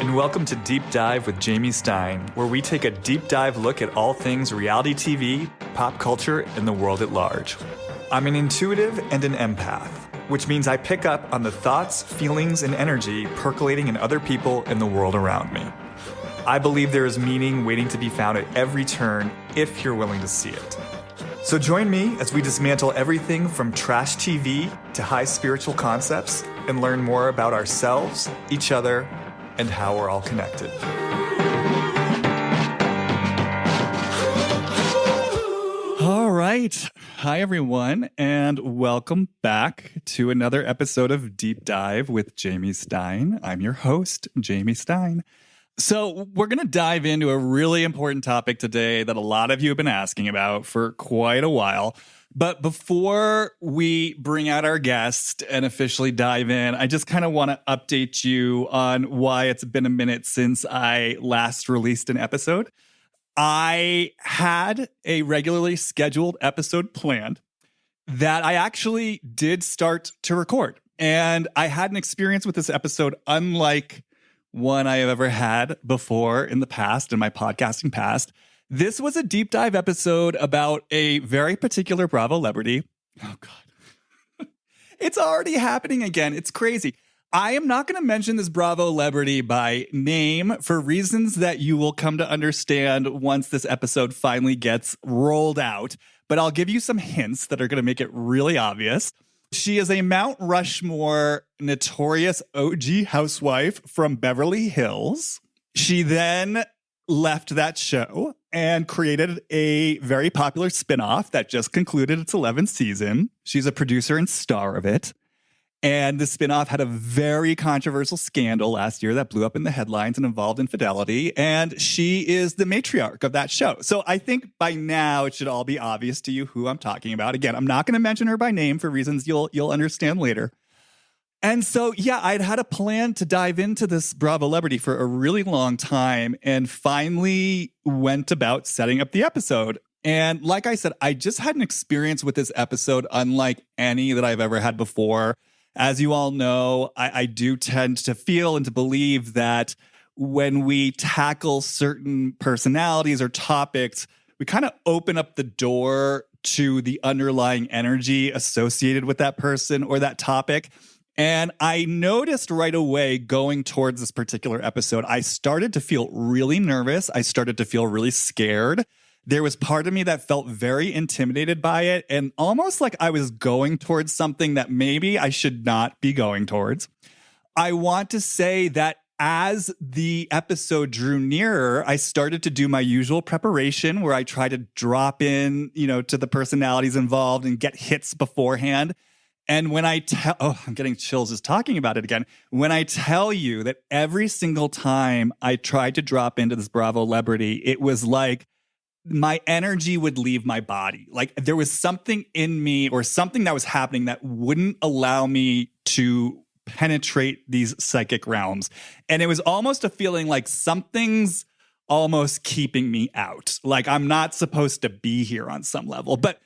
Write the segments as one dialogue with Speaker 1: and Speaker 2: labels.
Speaker 1: and welcome to Deep Dive with Jamie Stein, where we take a deep dive look at all things reality TV, pop culture, and the world at large. I'm an intuitive and an empath, which means I pick up on the thoughts, feelings, and energy percolating in other people and the world around me. I believe there is meaning waiting to be found at every turn if you're willing to see it. So join me as we dismantle everything from trash TV to high spiritual concepts and learn more about ourselves, each other, and how we're all connected. All right. Hi, everyone, and welcome back to another episode of Deep Dive with Jamie Stein. I'm your host, Jamie Stein. So we're going to dive into a really important topic today that a lot of you have been asking about for quite a while. But before we bring out our guest and officially dive in, I just kind of want to update you on why it's been a minute since I last released an episode. I had a regularly scheduled episode planned that I actually did start to record. And I had an experience with this episode unlike one I have ever had before in the past, in my podcasting past. This was a deep dive episode about a very particular Bravo celebrity. Oh, God. It's already happening again. It's crazy. I am not going to mention this Bravo celebrity by name for reasons that you will come to understand once this episode finally gets rolled out. But I'll give you some hints that are going to make it really obvious. She is a Mount Rushmore notorious OG housewife from Beverly Hills. She then left that show and created a very popular spinoff that just concluded its 11th season. She's a producer and star of it. And the spinoff had a very controversial scandal last year that blew up in the headlines and involved infidelity. And she is the matriarch of that show. So I think by now it should all be obvious to you who I'm talking about. Again, I'm not going to mention her by name for reasons you'll understand later. And so, yeah, I'd had a plan to dive into this Bravo celebrity for a really long time and finally went about setting up the episode. And like I said, I just had an experience with this episode unlike any that I've ever had before. As you all know, I do tend to feel and to believe that when we tackle certain personalities or topics, we kind of open up the door to the underlying energy associated with that person or that topic. And I noticed right away going towards this particular episode, I started to feel really nervous. I started to feel really scared. There was part of me that felt very intimidated by it and almost like I was going towards something that maybe I should not be going towards. I want to say that as the episode drew nearer, I started to do my usual preparation where I try to drop in, to the personalities involved and get hits beforehand. And when I'm getting chills just talking about it again. When I tell you that every single time I tried to drop into this Bravo celebrity, it was like my energy would leave my body. Like there was something in me or something that was happening that wouldn't allow me to penetrate these psychic realms. And it was almost a feeling like something's almost keeping me out. Like I'm not supposed to be here on some level. But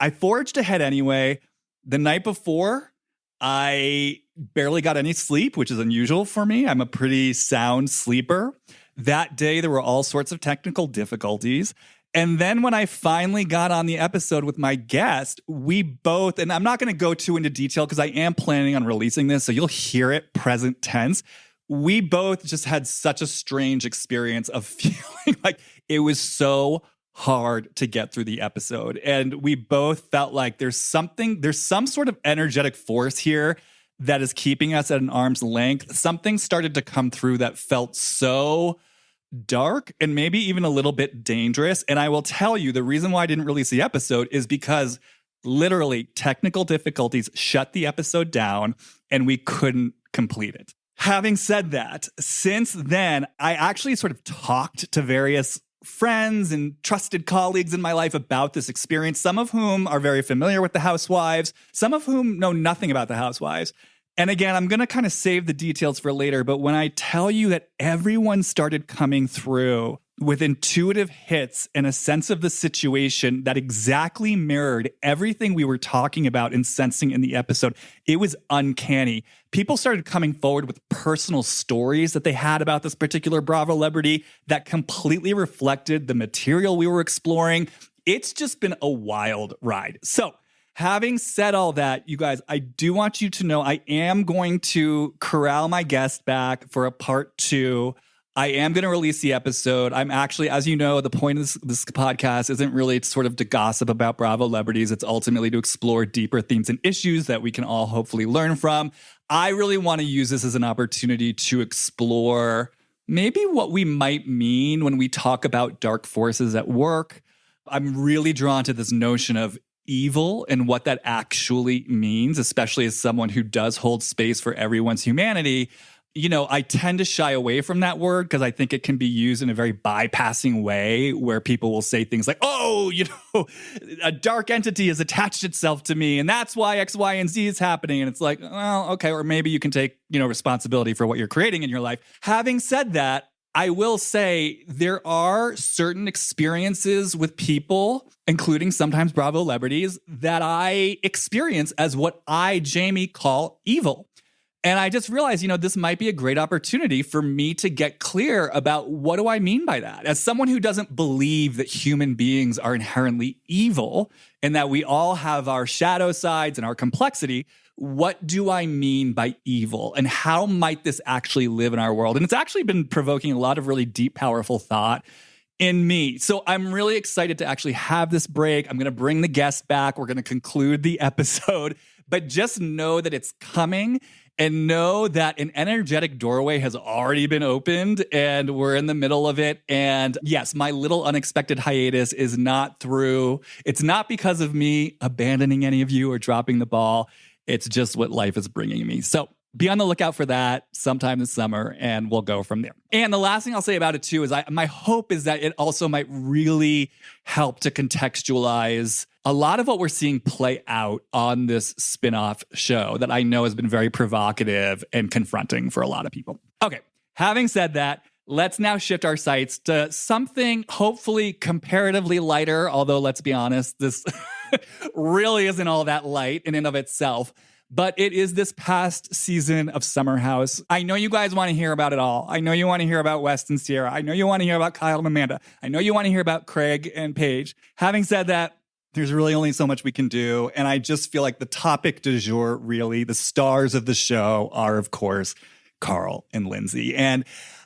Speaker 1: I forged ahead anyway. The night before, I barely got any sleep, which is unusual for me. I'm a pretty sound sleeper. That day, there were all sorts of technical difficulties. And then when I finally got on the episode with my guest, we both, and I'm not going to go too into detail because I am planning on releasing this, so you'll hear it present tense. We both just had such a strange experience of feeling like it was so hard to get through the episode. And we both felt like there's some sort of energetic force here that is keeping us at an arm's length. Something started to come through that felt so dark and maybe even a little bit dangerous. And I will tell you, the reason why I didn't release the episode is because literally technical difficulties shut the episode down and we couldn't complete it. Having said that, since then, I actually sort of talked to various friends and trusted colleagues in my life about this experience, some of whom are very familiar with the Housewives, some of whom know nothing about the Housewives. And again, I'm going to kind of save the details for later, but when I tell you that everyone started coming through with intuitive hits and a sense of the situation that exactly mirrored everything we were talking about and sensing in the episode. It was uncanny. People started coming forward with personal stories that they had about this particular Bravo celebrity that completely reflected the material we were exploring. It's just been a wild ride. So, having said all that, you guys, I do want you to know I am going to corral my guest back for a part 2. I am going to release the episode. I'm actually, as you know, the point of this podcast isn't really sort of to gossip about Bravo celebrities. It's ultimately to explore deeper themes and issues that we can all hopefully learn from. I really want to use this as an opportunity to explore maybe what we might mean when we talk about dark forces at work. I'm really drawn to this notion of evil and what that actually means, especially as someone who does hold space for everyone's humanity. You know, I tend to shy away from that word because I think it can be used in a very bypassing way where people will say things like, oh, you know, a dark entity has attached itself to me and that's why X, Y, and Z is happening. And it's like, well, okay, or maybe you can take, you know, responsibility for what you're creating in your life. Having said that, I will say there are certain experiences with people, including sometimes Bravo celebrities, that I experience as what I, Jamie, call evil. And I just realized, you know, this might be a great opportunity for me to get clear about what do I mean by that? As someone who doesn't believe that human beings are inherently evil and that we all have our shadow sides and our complexity, what do I mean by evil? And how might this actually live in our world? And it's actually been provoking a lot of really deep, powerful thought in me. So I'm really excited to actually have this break. I'm going to bring the guest back. We're going to conclude the episode, but just know that it's coming. And know that an energetic doorway has already been opened and we're in the middle of it. And yes, my little unexpected hiatus is not through. It's not because of me abandoning any of you or dropping the ball. It's just what life is bringing me. So be on the lookout for that sometime this summer and we'll go from there. And the last thing I'll say about it too is my hope is that it also might really help to contextualize a lot of what we're seeing play out on this spin-off show that I know has been very provocative and confronting for a lot of people. Okay, having said that, let's now shift our sights to something hopefully comparatively lighter, although let's be honest, this really isn't all that light in and of itself. But it is this past season of Summer House. I know you guys want to hear about it all. I know you want to hear about West and Sierra. I know you want to hear about Kyle and Amanda. I know you want to hear about Craig and Paige. Having said that, there's really only so much we can do. And I just feel like the topic du jour, really, the stars of the show are, of course, Carl and Lindsay. And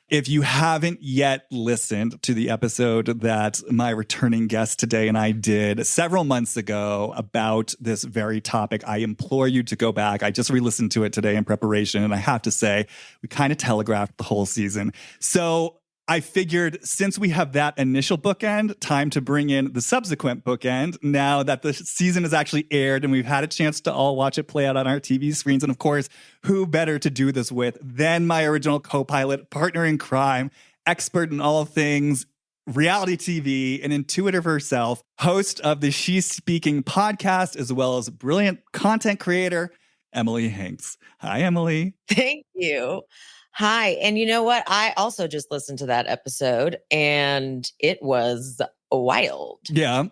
Speaker 1: if you haven't yet listened to the episode that my returning guest today and I did several months ago about this very topic, I implore you to go back. I just re-listened to it today in preparation, and I have to say, we kind of telegraphed the whole season. So I figured since we have that initial bookend, time to bring in the subsequent bookend now that the season has actually aired and we've had a chance to all watch it play out on our TV screens. And of course, who better to do this with than my original co-pilot, partner in crime, expert in all things reality TV, an intuitive herself, host of the She's Speaking podcast, as well as brilliant content creator, Emily Hanks. Hi, Emily.
Speaker 2: Thank you. Hi. And you know what? I also just listened to that episode and it was wild.
Speaker 1: Yeah.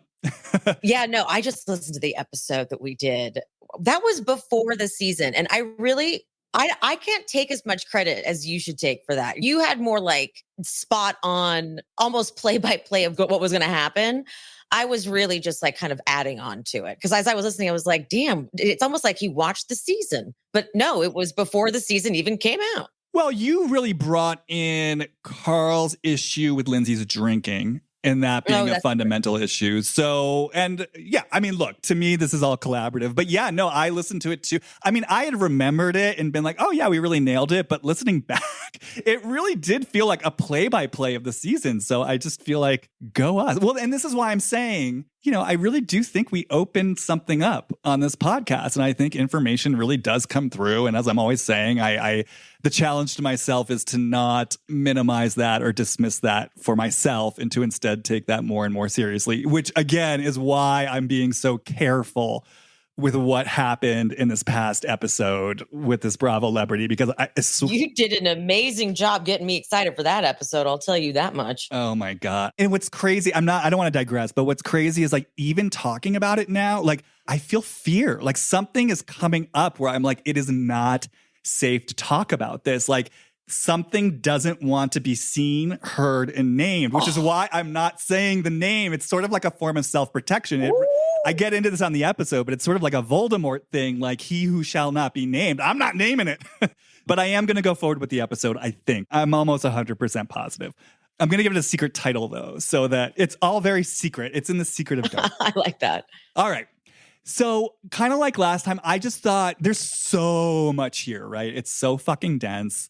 Speaker 2: Yeah, no, I just listened to the episode that we did. That was before the season. And I can't take as much credit as you should take for that. You had more like spot on, almost play by play of what was going to happen. I was really just like kind of adding on to it. Because as I was listening, I was like, damn, it's almost like he watched the season. But no, it was before the season even came out.
Speaker 1: Well, you really brought in Carl's issue with Lindsay's drinking and that being a fundamental issue. So, and yeah, I mean, look, to me, this is all collaborative. But yeah, no, I listened to it too. I mean, I had remembered it and been like, oh yeah, we really nailed it. But listening back, it really did feel like a play-by-play of the season. So I just feel like, go us. Well, and this is why I'm saying, you know, I really do think we opened something up on this podcast. And I think information really does come through. And as I'm always saying, the challenge to myself is to not minimize that or dismiss that for myself and to instead take that more and more seriously, which again is why I'm being so careful with what happened in this past episode with this Bravo celebrity, because
Speaker 2: you did an amazing job getting me excited for that episode. I'll tell you that much.
Speaker 1: Oh my God. And what's crazy, I don't want to digress, but what's crazy is like even talking about it now, like I feel fear, like something is coming up where I'm like, it is not safe to talk about this. Like something doesn't want to be seen, heard, and named, which is why I'm not saying the name. It's sort of like a form of self-protection. I get into this on the episode, but it's sort of like a Voldemort thing, like he who shall not be named. I'm not naming it, but I am going to go forward with the episode, I think. I'm almost 100% positive. I'm going to give it a secret title, though, so that it's all very secret. It's in the secret of dark.
Speaker 2: I like that.
Speaker 1: All right. So kind of like last time, I just thought there's so much here, right? It's so fucking dense.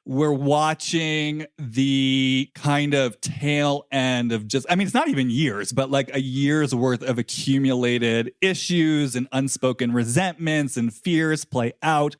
Speaker 1: We're watching the kind of tail end of just, I mean, it's not even years, but like a year's worth of accumulated issues and unspoken resentments and fears play out.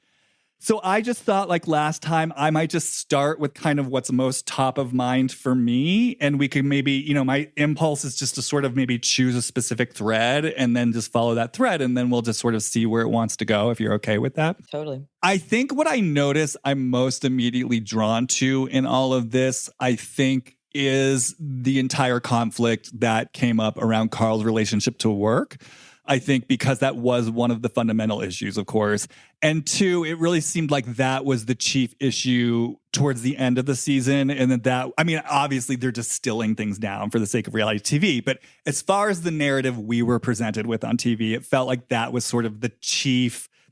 Speaker 1: So I just thought like last time, I might just start with kind of what's most top of mind for me. And we could maybe, you know, my impulse is just to sort of maybe choose a specific thread and then just follow that thread. And then we'll just sort of see where it wants to go, if you're okay with that.
Speaker 2: Totally.
Speaker 1: I think what I notice I'm most immediately drawn to in all of this, I think, is the entire conflict that came up around Carl's relationship to work. I think because that was one of the fundamental issues, of course. And two, it really seemed like that was the chief issue towards the end of the season. And that, I mean, obviously they're distilling things down for the sake of reality TV. But as far as the narrative we were presented with on TV, it felt like that was sort of the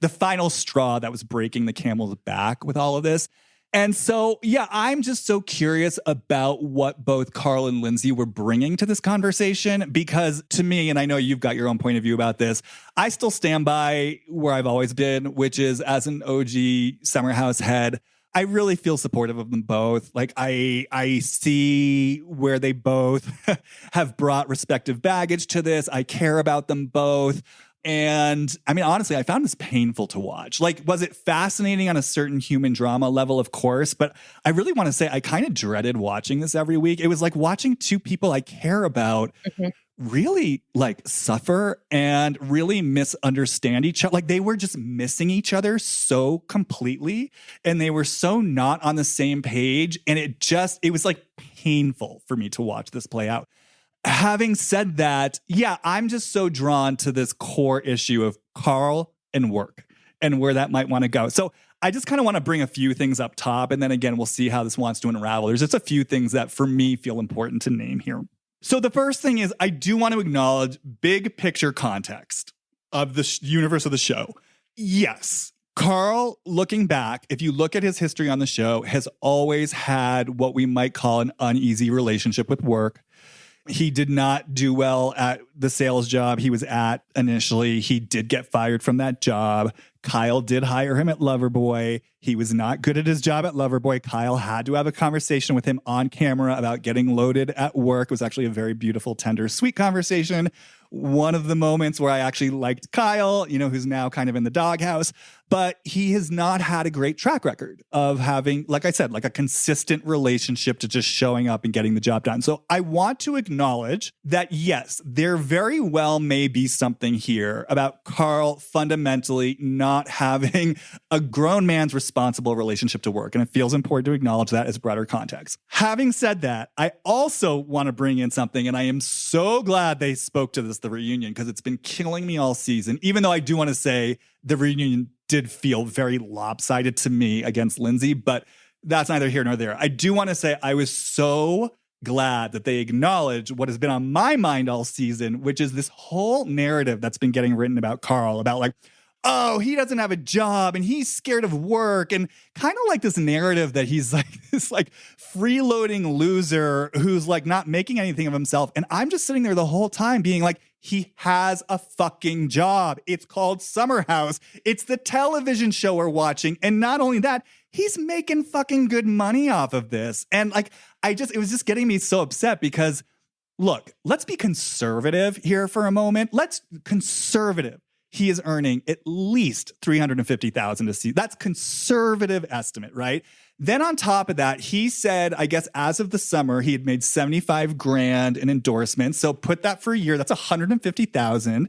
Speaker 1: final straw that was breaking the camel's back with all of this. And so, yeah, I'm just so curious about what both Carl and Lindsay were bringing to this conversation, because to me, and I know you've got your own point of view about this, I still stand by where I've always been, which is as an OG Summer House head, I really feel supportive of them both. Like I see where they both have brought respective baggage to this. I care about them both. And I mean, honestly, I found this painful to watch. Like, was it fascinating on a certain human drama level? Of course. But I really want to say I kind of dreaded watching this every week. It was like watching two people I care about really like suffer and really misunderstand each other. Like they were just missing each other so completely. And they were so not on the same page. And it was like painful for me to watch this play out. Having said that, yeah, I'm just so drawn to this core issue of Carl and work and where that might want to go. So I just kind of want to bring a few things up top. And then again, we'll see how this wants to unravel. There's just a few things that for me feel important to name here. So the first thing is I do want to acknowledge big picture context of the universe of the show. Yes, Carl, looking back, if you look at his history on the show, has always had what we might call an uneasy relationship with work. He did not do well at the sales job he was at initially. He did get fired from that job. Kyle did hire him at Loverboy. He was not good at his job at Loverboy. Kyle had to have a conversation with him on camera about getting loaded at work. It was actually a very beautiful, tender, sweet conversation. One of the moments where I actually liked Kyle, you know, who's now kind of in the doghouse. But he has not had a great track record of having, like I said, like a consistent relationship to just showing up and getting the job done. So I want to acknowledge that, yes, there very well may be something here about Carl fundamentally not having a grown man's responsible relationship to work. And it feels important to acknowledge that as broader context. Having said that, I also want to bring in something, and I am so glad they spoke to this, the reunion, because it's been killing me all season, even though I do want to say the reunion did feel very lopsided to me against Lindsay, but that's neither here nor there. I do want to say I was so glad that they acknowledge what has been on my mind all season, which is this whole narrative that's been getting written about Carl, about like, oh, he doesn't have a job and he's scared of work, and kind of like this narrative that he's like this like freeloading loser who's like not making anything of himself. And I'm just sitting there the whole time being like, he has a fucking job. It's called Summer House. It's the television show we're watching. And not only that, he's making fucking good money off of this. And like, it was just getting me so upset because look, let's be conservative here for a moment. Conservative. He is earning at least $350,000 a season. That's conservative estimate, right? Then on top of that, he said, I guess as of the summer, he had made $75,000 in endorsements. So put that for a year, that's $150,000.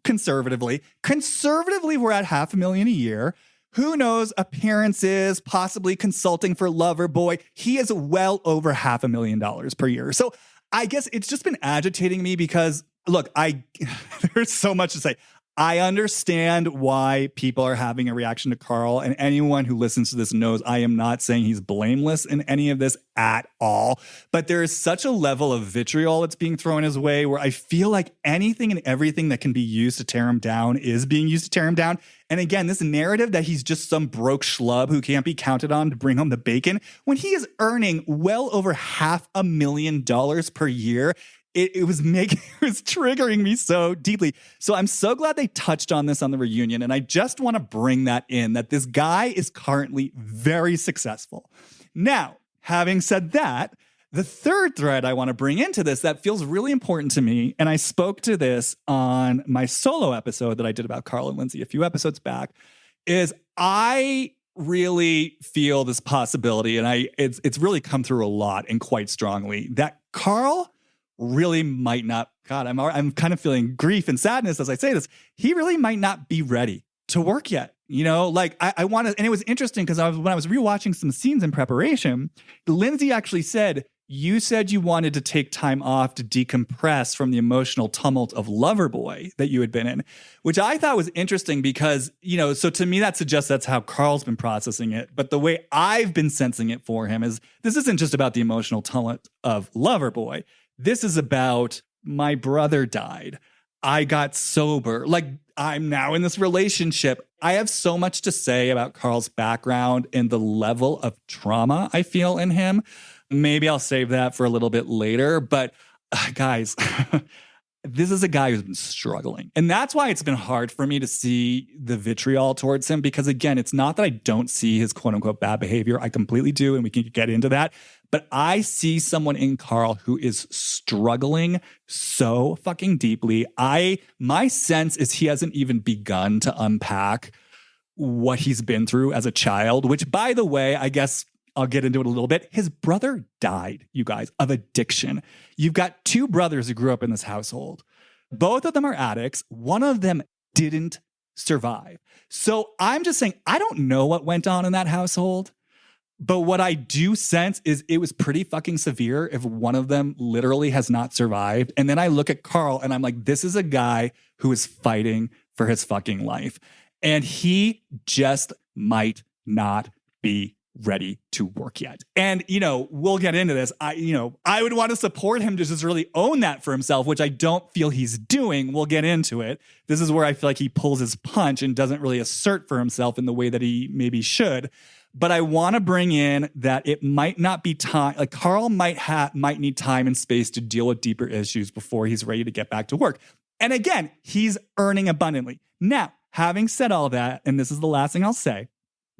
Speaker 1: conservatively. Conservatively, we're at $500,000 a year. Who knows? Appearances, possibly consulting for Loverboy. He is well over $500,000 per year. So I guess it's just been agitating me because, look, there's so much to say. I understand why people are having a reaction to Carl, and anyone who listens to this knows I am not saying he's blameless in any of this at all. But there is such a level of vitriol that's being thrown his way where I feel like anything and everything that can be used to tear him down is being used to tear him down. And again, this narrative that he's just some broke schlub who can't be counted on to bring home the bacon, when he is earning well over $500,000 per year, it was triggering me so deeply. So I'm so glad they touched on this on the reunion. And I just want to bring that in, that this guy is currently very successful. Now, having said that, the third thread I want to bring into this that feels really important to me, and I spoke to this on my solo episode that I did about Carl and Lindsay a few episodes back, is I really feel this possibility, and it's really come through a lot and quite strongly, that Carl really might not, God, I'm kind of feeling grief and sadness as I say this. He really might not be ready to work yet. You know, like I want to, and it was interesting because when I was rewatching some scenes in preparation, Lindsay actually said, you said you wanted to take time off to decompress from the emotional tumult of Loverboy that you had been in, which I thought was interesting because, you know, so to me that suggests that's how Carl's been processing it. But the way I've been sensing it for him is this isn't just about the emotional tumult of Loverboy. This is about my brother died. I got sober. Like, I'm now in this relationship. I have so much to say about Carl's background and the level of trauma I feel in him. Maybe I'll save that for a little bit later. But guys, this is a guy who's been struggling. And that's why it's been hard for me to see the vitriol towards him. Because again, it's not that I don't see his quote unquote bad behavior. I completely do. And we can get into that. But I see someone in Carl who is struggling so fucking deeply. My sense is he hasn't even begun to unpack what he's been through as a child, which, by the way, I guess I'll get into it a little bit. His brother died, you guys, of addiction. You've got two brothers who grew up in this household. Both of them are addicts. One of them didn't survive. So I'm just saying, I don't know what went on in that household. But what I do sense is it was pretty fucking severe if one of them literally has not survived. And then I look at Carl and I'm like, this is a guy who is fighting for his fucking life. And he just might not be ready to work yet. And, you know, we'll get into this. I would want to support him to just really own that for himself, which I don't feel he's doing. We'll get into it. This is where I feel like he pulls his punch and doesn't really assert for himself in the way that he maybe should. But I want to bring in that it might not be time. Like Carl might need time and space to deal with deeper issues before he's ready to get back to work. And again, he's earning abundantly. Now, having said all that, and this is the last thing I'll say,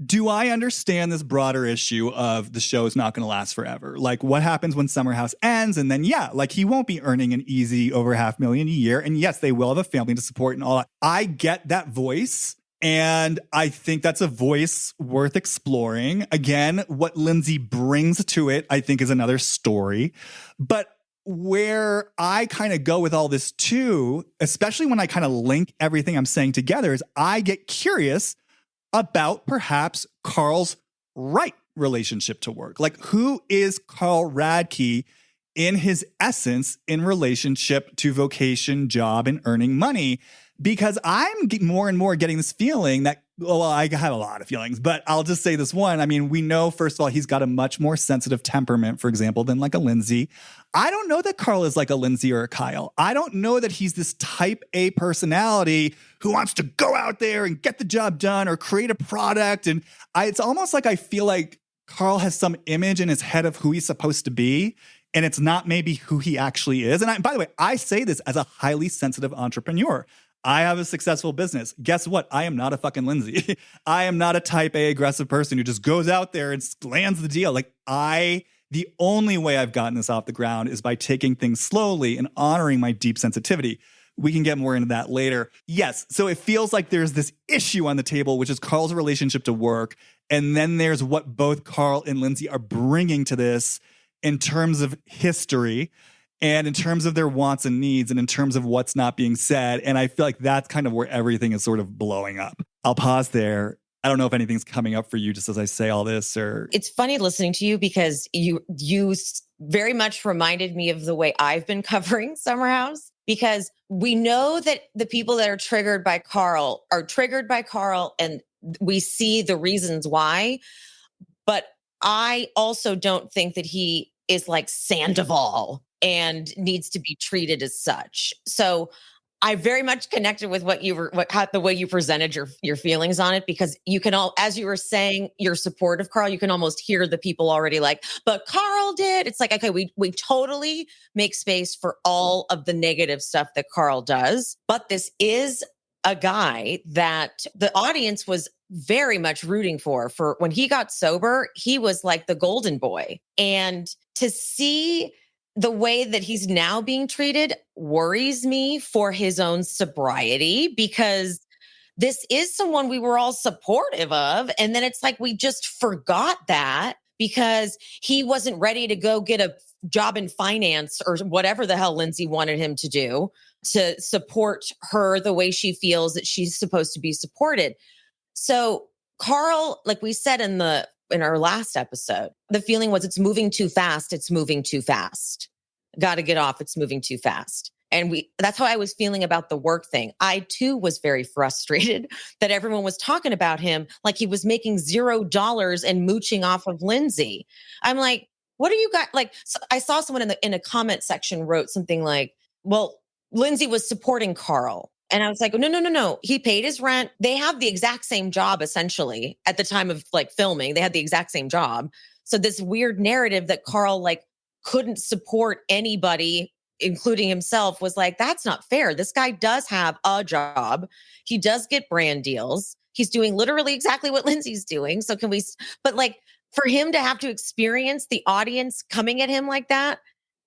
Speaker 1: do I understand this broader issue of the show is not going to last forever? Like what happens when Summer House ends? And then, yeah, like he won't be earning an easy over $500,000 a year. And yes, they will have a family to support and all that. I get that voice. And I think that's a voice worth exploring. Again, what Lindsay brings to it, I think, is another story. But where I kind of go with all this too, especially when I kind of link everything I'm saying together, is I get curious about perhaps Carl's right relationship to work. Like, who is Carl Radke in his essence in relationship to vocation, job, and earning money? Because I'm more and more getting this feeling that, well, I have a lot of feelings, but I'll just say this one. I mean, we know, first of all, he's got a much more sensitive temperament, for example, than like a Lindsay. I don't know that Carl is like a Lindsay or a Kyle. I don't know that he's this type A personality who wants to go out there and get the job done or create a product. And it's almost like I feel like Carl has some image in his head of who he's supposed to be. And it's not maybe who he actually is. And by the way, I say this as a highly sensitive entrepreneur. I have a successful business. Guess what? I am not a fucking Lindsay. I am not a type A aggressive person who just goes out there and lands the deal. Like the only way I've gotten this off the ground is by taking things slowly and honoring my deep sensitivity. We can get more into that later. Yes. So it feels like there's this issue on the table, which is Carl's relationship to work. And then there's what both Carl and Lindsay are bringing to this in terms of history. and in terms of their wants and needs and in terms of what's not being said. And I feel like that's kind of where everything is sort of blowing up. I'll pause there. I don't know if anything's coming up for you just as I say all this, or
Speaker 2: it's funny listening to you because you very much reminded me of the way I've been covering Summer House, because we know that the people that are triggered by Carl are triggered by Carl, and we see the reasons why. But I also don't think that he is like Sandoval and needs to be treated as such. So I very much connected with the way you presented your feelings on it, because you can as you were saying your support of Carl, you can almost hear the people already like, but Carl did. It's like, okay, we totally make space for all of the negative stuff that Carl does, but this is a guy that the audience was very much rooting for when he got sober. He was like the golden boy, and to see the way that he's now being treated worries me for his own sobriety, because this is someone we were all supportive of. And then it's like we just forgot that because he wasn't ready to go get a job in finance or whatever the hell Lindsay wanted him to do to support her the way she feels that she's supposed to be supported. So Carl, like we said in our last episode, the feeling was it's moving too fast. It's moving too fast. Got to get off. It's moving too fast. And that's how I was feeling about the work thing. I too was very frustrated that everyone was talking about him like he was making $0 and mooching off of Lindsay. I'm like, what are you guys like? So I saw someone in a comment section wrote something like, well, Lindsay was supporting Carl. And I was like, no. He paid his rent. They have the exact same job, essentially, at the time of like filming. They had the exact same job. So this weird narrative that Carl like couldn't support anybody, including himself, was like, that's not fair. This guy does have a job. He does get brand deals. He's doing literally exactly what Lindsay's doing. So but like for him to have to experience the audience coming at him like that,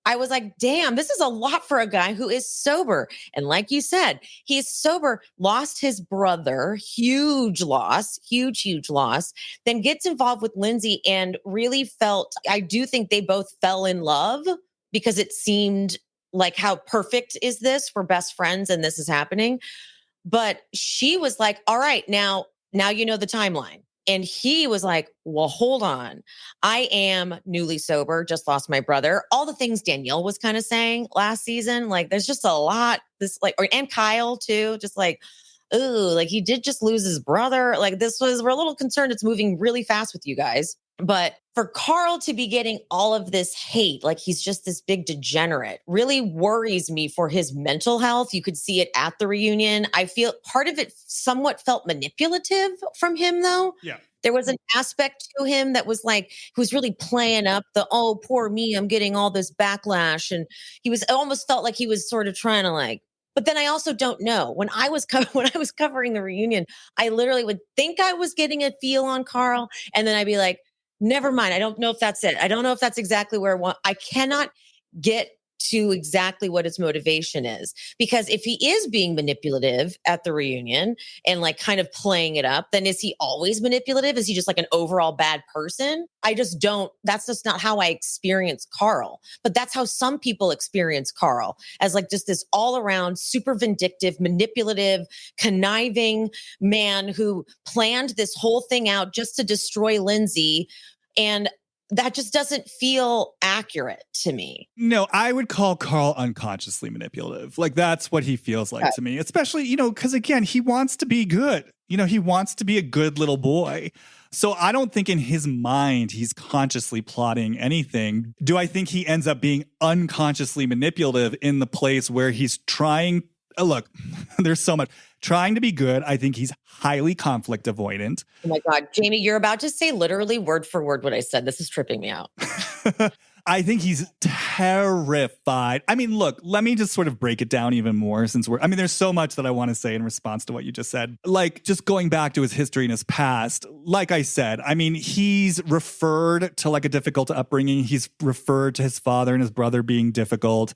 Speaker 2: I was like, damn, this is a lot for a guy who is sober. And like you said, he's sober, lost his brother, huge loss, huge loss, then gets involved with Lindsay and really I do think they both fell in love, because it seemed like, how perfect is this? We're best friends and this is happening. But she was like, all right, now you know the timeline. And he was like, well, hold on. I am newly sober, just lost my brother. All the things Danielle was kind of saying last season, like there's just a lot and Kyle too, just like, ooh, like he did just lose his brother. Like we're a little concerned. It's moving really fast with you guys. But for Carl to be getting all of this hate, like he's just this big degenerate, really worries me for his mental health. You could see it at the reunion. I feel part of it somewhat felt manipulative from him, though.
Speaker 1: Yeah.
Speaker 2: There was an aspect to him that was like, he was really playing up oh, poor me, I'm getting all this backlash. And it almost felt like he was sort of trying to like, but then I also don't know. When I was covering the reunion, I literally would think I was getting a feel on Carl. And then I'd be like, never mind. I don't know if that's it. I don't know if that's exactly where I cannot get to exactly what his motivation is. Because if he is being manipulative at the reunion and like kind of playing it up, then is he always manipulative? Is he just like an overall bad person? That's just not how I experience Carl. But that's how some people experience Carl, as like just this all around super vindictive, manipulative, conniving man who planned this whole thing out just to destroy Lindsay. And that just doesn't feel accurate to me.
Speaker 1: No, I would call Carl unconsciously manipulative. Like that's what he feels like to me, especially, because again, he wants to be good. He wants to be a good little boy. So I don't think in his mind he's consciously plotting anything. Do I think he ends up being unconsciously manipulative in the place where he's trying? Look, there's so much. Trying to be good. I think he's highly conflict avoidant.
Speaker 2: Oh my God, Jamie, you're about to say literally word for word what I said. This is tripping me out.
Speaker 1: I think he's terrified. I mean, look, let me just sort of break it down even more there's so much that I want to say in response to what you just said. Like just going back to his history and his past, like I said, he's referred to like a difficult upbringing. He's referred to his father and his brother being difficult.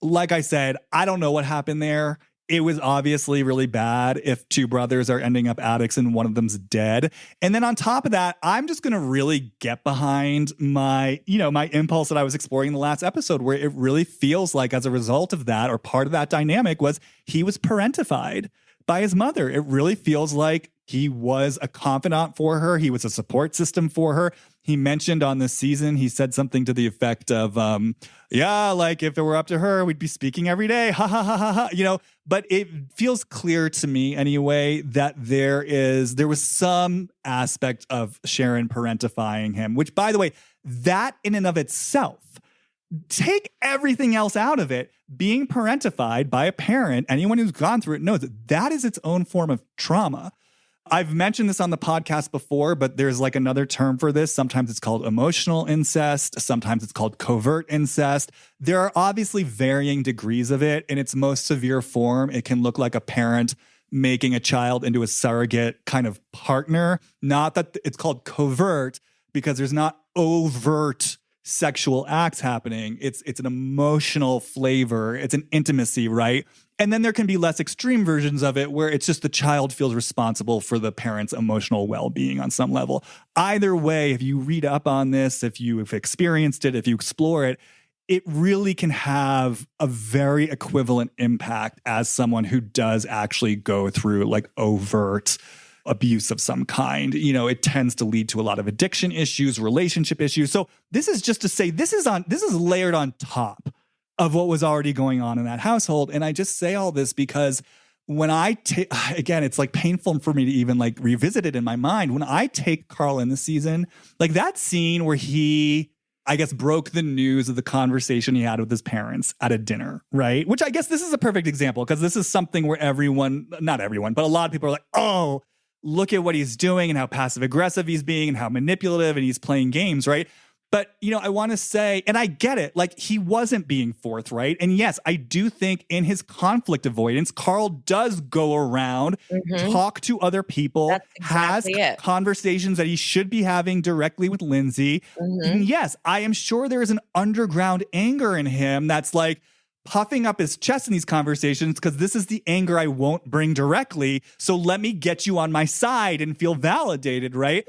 Speaker 1: Like I said, I don't know what happened there. it was obviously really bad if two brothers are ending up addicts and one of them's dead. And then on top of that, I'm just going to really get behind my impulse that I was exploring in the last episode, where it really feels like as a result of that, or part of that dynamic, was he was parentified by his mother. It really feels like he was a confidant for her. He was a support system for her. He mentioned on this season, he said something to the effect of, like if it were up to her, we'd be speaking every day. Ha ha ha ha ha. But it feels clear to me anyway that there was some aspect of Sharon parentifying him, which, by the way, that in and of itself, take everything else out of it, being parentified by a parent, anyone who's gone through it knows that is its own form of trauma. I've mentioned this on the podcast before, but there's like another term for this. Sometimes it's called emotional incest. Sometimes it's called covert incest. There are obviously varying degrees of it. In its most severe form, it can look like a parent making a child into a surrogate kind of partner. Not that it's called covert because there's not overt sexual acts happening. It's an emotional flavor. It's an intimacy, right? And then there can be less extreme versions of it where it's just the child feels responsible for the parent's emotional well-being on some level. Either way, if you read up on this, if you've experienced it, if you explore it, it really can have a very equivalent impact as someone who does actually go through like overt abuse of some kind. It tends to lead to a lot of addiction issues, relationship issues. So this is just to say this is layered on top of what was already going on in that household. And I just say all this because when I again, it's like painful for me to even like revisit it in my mind. When I take Carl in the season, like that scene where he, I guess, broke the news of the conversation he had with his parents at a dinner, right? Which I guess this is a perfect example because this is something where not everyone, but a lot of people are like, oh, look at what he's doing and how passive aggressive he's being and how manipulative and he's playing games, right? But, I want to say, and I get it, like he wasn't being forthright. And yes, I do think in his conflict avoidance, Carl does go around, talk to other people, has conversations that he should be having directly with Lindsay. And yes, I am sure there is an underground anger in him that's like, puffing up his chest in these conversations because this is the anger I won't bring directly. So let me get you on my side and feel validated, right?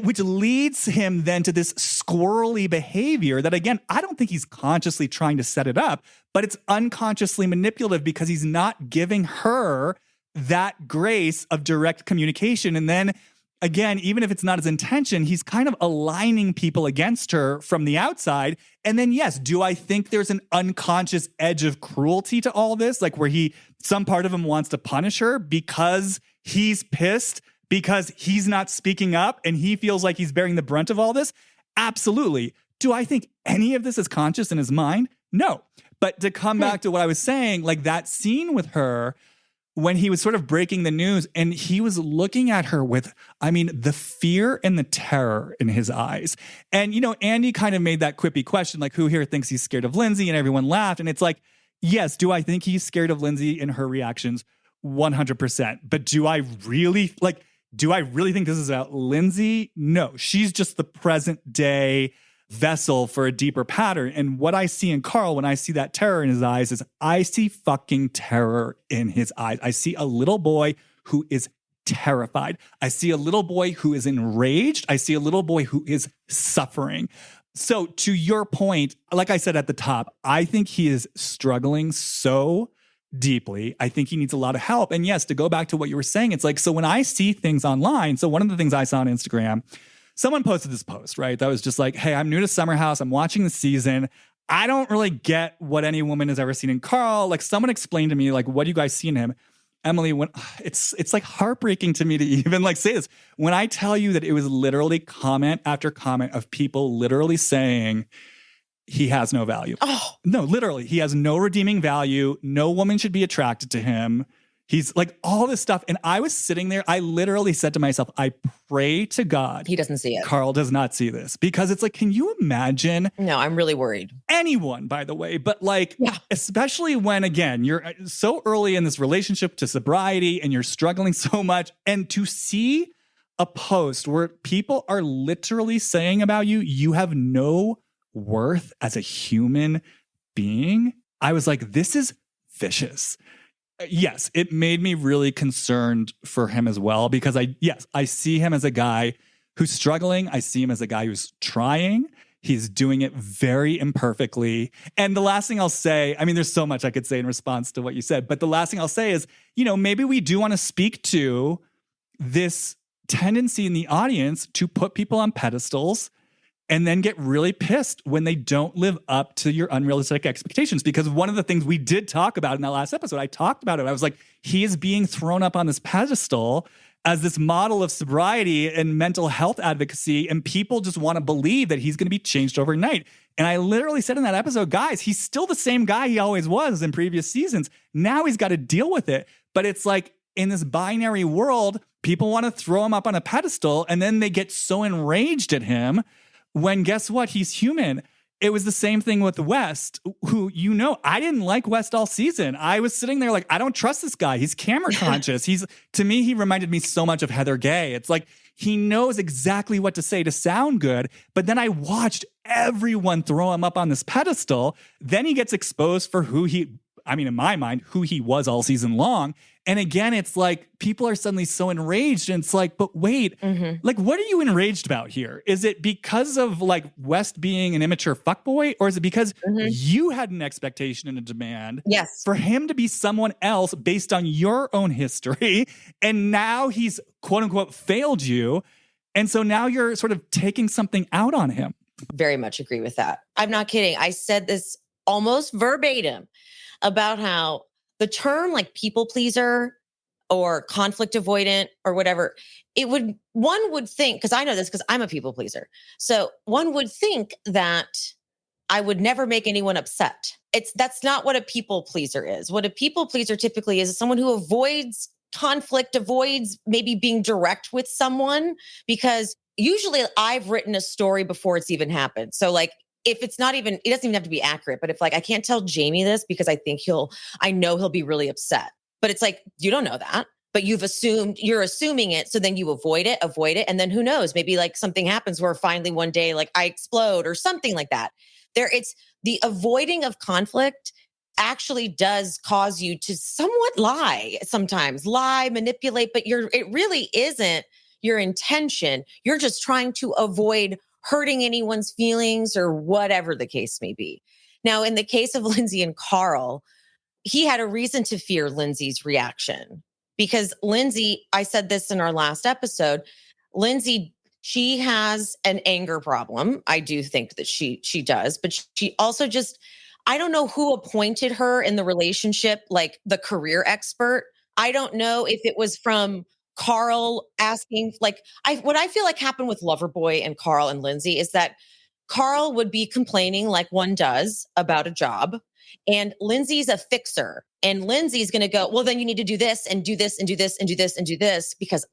Speaker 1: Which leads him then to this squirrely behavior that, again, I don't think he's consciously trying to set it up, but it's unconsciously manipulative because he's not giving her that grace of direct communication. And then again, even if it's not his intention, he's kind of aligning people against her from the outside. And then, yes, do I think there's an unconscious edge of cruelty to all this? Like where some part of him wants to punish her because he's pissed, because he's not speaking up and he feels like he's bearing the brunt of all this? Absolutely. Do I think any of this is conscious in his mind? No. But to come back to what I was saying, like that scene with her, when he was sort of breaking the news and he was looking at her with, the fear and the terror in his eyes. And, Andy kind of made that quippy question, like, who here thinks he's scared of Lindsay? And everyone laughed. And it's like, yes, do I think he's scared of Lindsay in her reactions? 100%. But do I really think this is about Lindsay? No, she's just the present day vessel for a deeper pattern. And what I see in Carl, when I see that terror in his eyes, is I see fucking terror in his eyes. I see a little boy who is terrified. I see a little boy who is enraged. I see a little boy who is suffering. So to your point, like I said at the top, I think he is struggling so deeply. I think he needs a lot of help. And yes, to go back to what you were saying, it's like, so when I see things online, so one of the things I saw on Instagram, someone posted this post, right? That was just like, hey, I'm new to Summer House. I'm watching the season. I don't really get what any woman has ever seen in Carl. Like someone explained to me, like, what do you guys see in him? Emily, it's like heartbreaking to me to even like say this. When I tell you that it was literally comment after comment of people literally saying he has no value. Oh. No, literally, he has no redeeming value. No woman should be attracted to him. He's like all this stuff. And I was sitting there. I literally said to myself, I pray to God
Speaker 2: he doesn't see it.
Speaker 1: Carl does not see this, because it's like, can you imagine?
Speaker 2: No, I'm really worried.
Speaker 1: Anyone, by the way, but like, especially when, again, you're so early in this relationship to sobriety and you're struggling so much. And to see a post where people are literally saying about you, you have no worth as a human being. I was like, this is vicious. yes, it made me really concerned for him as well, because I see him as a guy who's struggling. I see him as a guy who's trying. He's doing it very imperfectly. And the last thing I'll say, I mean, there's so much I could say in response to what you said, but the last thing I'll say is, maybe we do want to speak to this tendency in the audience to put people on pedestals and then get really pissed when they don't live up to your unrealistic expectations. Because one of the things we did talk about in that last episode, I talked about it. I was like, he is being thrown up on this pedestal as this model of sobriety and mental health advocacy, and people just want to believe that he's going to be changed overnight. And I literally said in that episode, guys, he's still the same guy he always was in previous seasons. Now he's got to deal with it. But it's like, in this binary world, people want to throw him up on a pedestal, and then they get so enraged at him when, guess what? He's human. It was the same thing with West, who, I didn't like West all season. I was sitting there like, I don't trust this guy. He's camera conscious. To me, he reminded me so much of Heather Gay. It's like, he knows exactly what to say to sound good. But then I watched everyone throw him up on this pedestal. Then he gets exposed for in my mind, who he was all season long. And again, it's like people are suddenly so enraged, and it's like, but wait, like, what are you enraged about here? Is it because of like West being an immature fuckboy, or is it because you had an expectation and a demand for him to be someone else based on your own history, and now he's quote unquote failed you, and so now you're sort of taking something out on him?
Speaker 2: Very much agree with that. I'm not kidding. I said this almost verbatim about how the term like people pleaser or conflict avoidant or whatever, one would think, because I know this because I'm a people pleaser. So one would think that I would never make anyone upset. That's not what a people pleaser is. What a people pleaser typically is someone who avoids conflict, avoids maybe being direct with someone, because usually I've written a story before it's even happened. So like, if it's not even, it doesn't even have to be accurate, but if like, I can't tell Jamie this because I know he'll be really upset, but it's like, you don't know that, but you're assuming it. So then you avoid it. And then who knows, maybe like something happens where finally one day, like I explode or something like that. It's the avoiding of conflict actually does cause you to somewhat sometimes lie, manipulate, but it really isn't your intention. You're just trying to avoid hurting anyone's feelings or whatever the case may be. Now, in the case of Lindsay and Carl, he had a reason to fear Lindsay's reaction, because Lindsay, I said this in our last episode, Lindsay, she has an anger problem. I do think that she does, but she also I don't know who appointed her in the relationship, like the career expert. I don't know if it was from Carl asking, what I feel like happened with Loverboy and Carl and Lindsay is that Carl would be complaining like one does about a job, and Lindsay's a fixer, and Lindsay's going to go, well, then you need to do this and do this and do this and do this and do this, because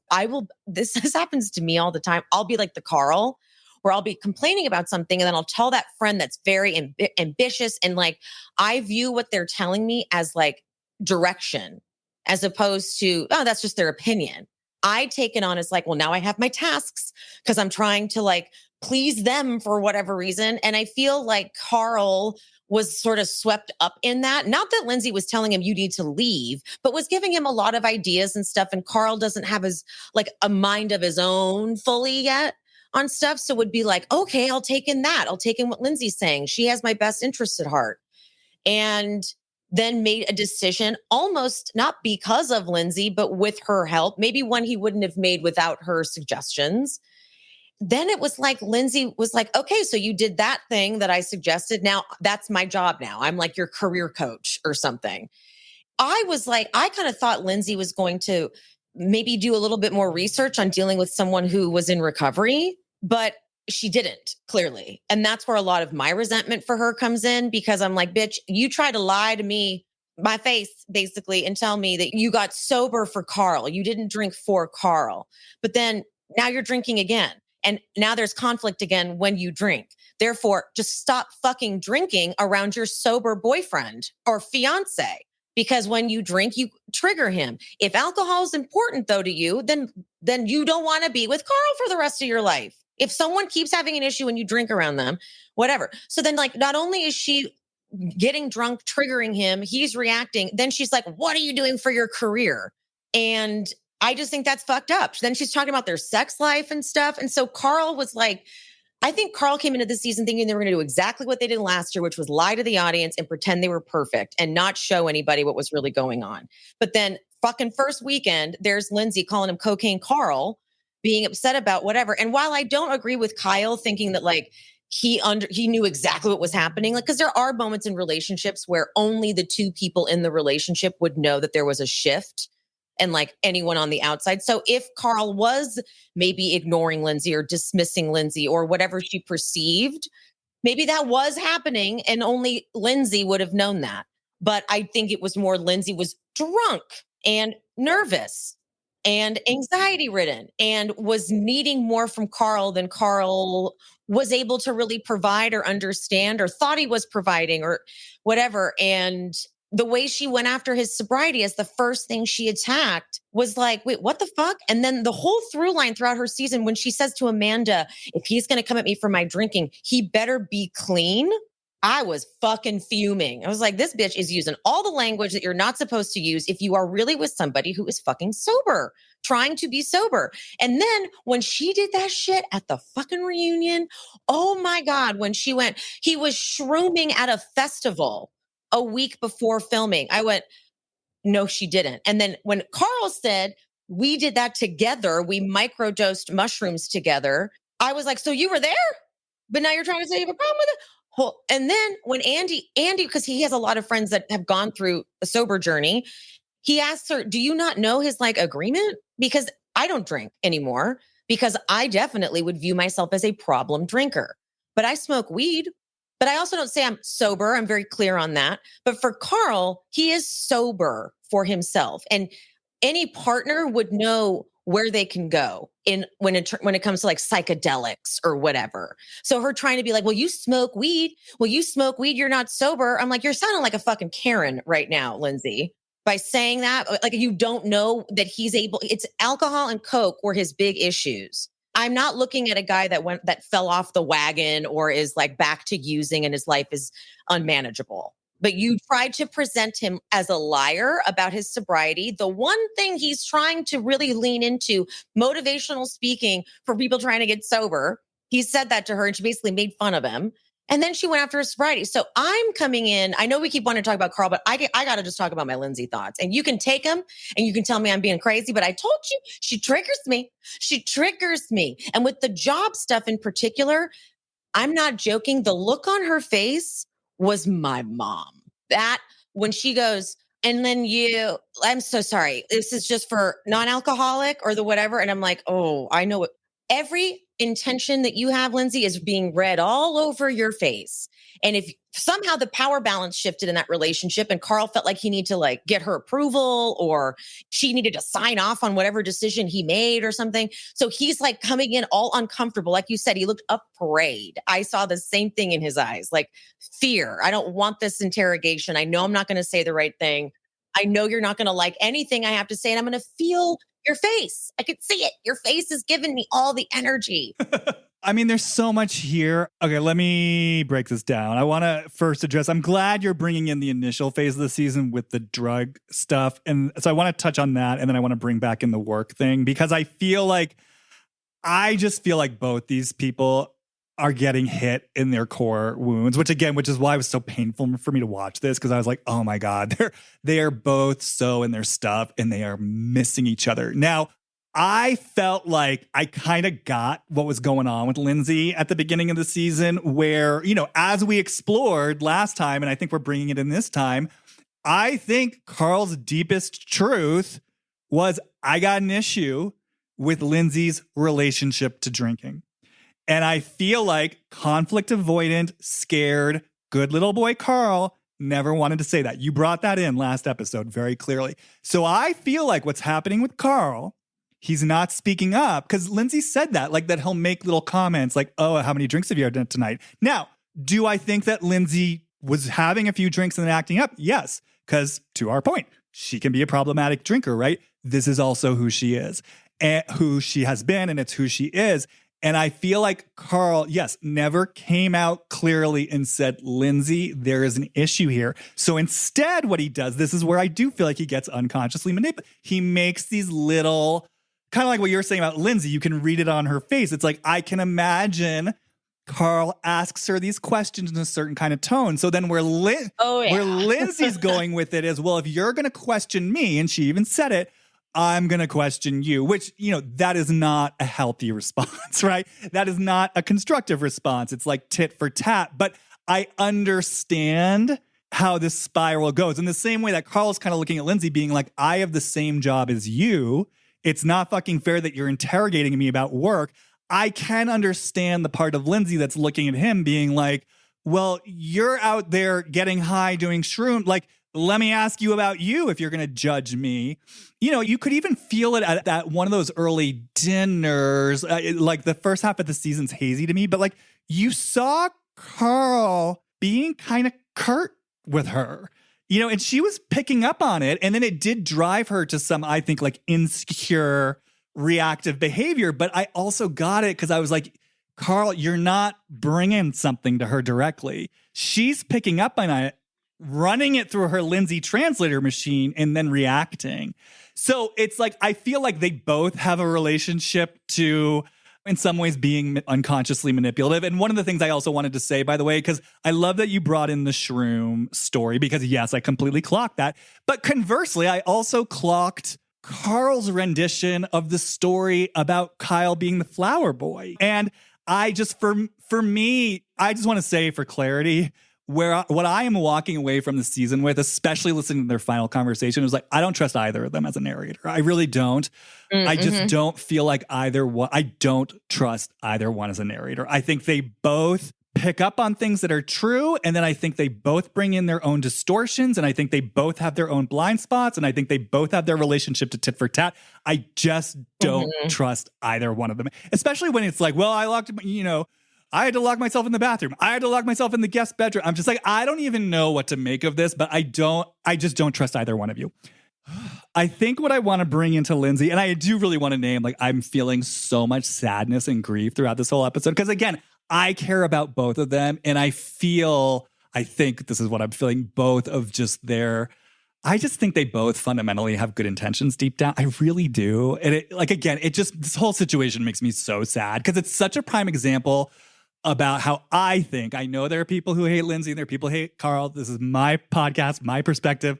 Speaker 2: this happens to me all the time. I'll be like the Carl, where I'll be complaining about something, and then I'll tell that friend that's very ambitious, and like, I view what they're telling me as like direction, as opposed to, oh, that's just their opinion. I take it on as like, well, now I have my tasks because I'm trying to like please them for whatever reason. And I feel like Carl was sort of swept up in that. Not that Lindsay was telling him you need to leave, but was giving him a lot of ideas and stuff. And Carl doesn't have a mind of his own fully yet on stuff. So would be like, okay, I'll take in that. I'll take in what Lindsay's saying. She has my best interest at heart. And then made a decision almost not because of Lindsay, but with her help, maybe one he wouldn't have made without her suggestions. Then it was like, Lindsay was like, okay, so you did that thing that I suggested. Now that's my job now. I'm like your career coach or something. I was like, I kind of thought Lindsay was going to maybe do a little bit more research on dealing with someone who was in recovery, but she didn't, clearly. And that's where a lot of my resentment for her comes in, because I'm like, bitch, you try to lie to me, my face, basically, and tell me that you got sober for Carl. You didn't drink for Carl. But then now you're drinking again. And now there's conflict again when you drink. Therefore, just stop fucking drinking around your sober boyfriend or fiance. Because when you drink, you trigger him. If alcohol is important, though, to you, then you don't want to be with Carl for the rest of your life. If someone keeps having an issue when you drink around them, whatever. So then, like, not only is she getting drunk, triggering him. He's reacting. Then she's like, what are you doing for your career? And I just think that's fucked up. Then she's talking about their sex life and stuff. And so Carl was like, I think Carl came into this season thinking they were going to do exactly what they did last year, which was lie to the audience and pretend they were perfect and not show anybody what was really going on. But then fucking first weekend, there's Lindsay calling him Cocaine Carl, being upset about whatever. And while I don't agree with Kyle thinking that like he knew exactly what was happening, like, because there are moments in relationships where only the two people in the relationship would know that there was a shift, and like anyone on the outside. So if Carl was maybe ignoring Lindsay or dismissing Lindsay or whatever she perceived, maybe that was happening and only Lindsay would have known that. But I think it was more Lindsay was drunk and nervous and anxiety ridden and was needing more from Carl than Carl was able to really provide or understand or thought he was providing or whatever. And the way she went after his sobriety as the first thing she attacked was like, wait, what the fuck? And then the whole through line throughout her season, when she says to Amanda, if he's going to come at me for my drinking, he better be clean. I was fucking fuming. I was like, this bitch is using all the language that you're not supposed to use if you are really with somebody who is fucking sober, trying to be sober. And then when she did that shit at the fucking reunion, oh my God, when she went, he was shrooming at a festival a week before filming. I went, no, she didn't. And then when Carl said, we did that together, we microdosed mushrooms together, I was like, so you were there? But now you're trying to say you have a problem with it? And then when Andy, because he has a lot of friends that have gone through a sober journey, he asks her, do you not know his like agreement? Because I don't drink anymore, because I definitely would view myself as a problem drinker, but I smoke weed. But I also don't say I'm sober. I'm very clear on that. But for Carl, he is sober for himself. And any partner would know where they can go when it comes to like psychedelics or whatever. So her trying to be like, well, you smoke weed. Well, you smoke weed. You're not sober. I'm like, you're sounding like a fucking Karen right now, Lindsay, by saying that. Like, you don't know that he's able. It's alcohol and Coke were his big issues. I'm not looking at a guy that fell off the wagon or is like back to using and his life is unmanageable. But you tried to present him as a liar about his sobriety. The one thing he's trying to really lean into, motivational speaking for people trying to get sober. He said that to her and she basically made fun of him. And then she went after his sobriety. So I'm coming in. I know we keep wanting to talk about Carl, but I got to just talk about my Lindsay thoughts. And you can take them and you can tell me I'm being crazy, but I told you, she triggers me. She triggers me. And with the job stuff in particular, I'm not joking. The look on her face was my mom. That when she goes, and then I'm so sorry. This is just for non-alcoholic or the whatever. And I'm like, oh, I know what. Every intention that you have, Lindsay, is being read all over your face. And if somehow the power balance shifted in that relationship and Carl felt like he needed to like get her approval or she needed to sign off on whatever decision he made or something. So he's like coming in all uncomfortable. Like you said, he looked afraid. I saw the same thing in his eyes, like fear. I don't want this interrogation. I know I'm not going to say the right thing. I know you're not going to like anything I have to say, and I'm going to feel your face. I could see it. Your face is giving me all the energy.
Speaker 1: I mean, there's so much here. Okay, let me break this down. I want to first address, I'm glad you're bringing in the initial phase of the season with the drug stuff. And so I want to touch on that. And then I want to bring back in the work thing, because I just feel like both these people are getting hit in their core wounds, which is why it was so painful for me to watch this. Cause I was like, oh my God, they are both so in their stuff and they are missing each other. Now, I felt like I kind of got what was going on with Lindsay at the beginning of the season where, as we explored last time, and I think we're bringing it in this time, I think Carl's deepest truth was I got an issue with Lindsay's relationship to drinking. And I feel like conflict avoidant, scared, good little boy Carl never wanted to say that. You brought that in last episode very clearly. So I feel like what's happening with Carl, he's not speaking up because Lindsay said that, like that he'll make little comments like, oh, how many drinks have you had tonight? Now, do I think that Lindsay was having a few drinks and then acting up? Yes, because to our point, she can be a problematic drinker, right? This is also who she is and who she has been, and it's who she is. And I feel like Carl, yes, never came out clearly and said, Lindsay, there is an issue here. So instead, what he does, this is where I do feel like he gets unconsciously manipulated. He makes these little, kind of like what you're saying about Lindsay, you can read it on her face. It's like, I can imagine Carl asks her these questions in a certain kind of tone. So then where Lindsay's going with it is, well, if you're going to question me, and she even said it, I'm going to question you, which, that is not a healthy response, right? That is not a constructive response. It's like tit for tat. But I understand how this spiral goes in the same way that Carl's kind of looking at Lindsay being like, I have the same job as you. It's not fucking fair that you're interrogating me about work. I can understand the part of Lindsay that's looking at him being like, well, you're out there getting high doing shroom. Like, let me ask you about you if you're going to judge me. You could even feel it at that one of those early dinners. Like the first half of the season's hazy to me, but like you saw Carl being kind of curt with her, and she was picking up on it. And then it did drive her to some, I think, like insecure reactive behavior. But I also got it because I was like, Carl, you're not bringing something to her directly. She's picking up on it, running it through her Lindsay translator machine, and then reacting. So it's like, I feel like they both have a relationship to, in some ways, being unconsciously manipulative. And one of the things I also wanted to say, by the way, because I love that you brought in the shroom story, because yes, I completely clocked that. But conversely, I also clocked Carl's rendition of the story about Kyle being the flower boy. And I just, for me, I just want to say for clarity, what I am walking away from the season with, especially listening to their final conversation, is like, I don't trust either of them as a narrator. I really don't. I just don't feel like either one. I don't trust either one as a narrator. I think they both pick up on things that are true. And then I think they both bring in their own distortions. And I think they both have their own blind spots. And I think they both have their relationship to tit for tat. I just don't trust either one of them, especially when it's like, well, I had to lock myself in the bathroom. I had to lock myself in the guest bedroom. I'm just like, I don't even know what to make of this, but I just don't trust either one of you. I think what I want to bring into Lindsay, and I do really want to name, like, I'm feeling so much sadness and grief throughout this whole episode. Because again, I care about both of them. And I think this is what I'm feeling, both of just I just think they both fundamentally have good intentions deep down. I really do. And this whole situation makes me so sad because it's such a prime example about how I know there are people who hate Lindsay and there are people who hate Carl. This is my podcast, my perspective.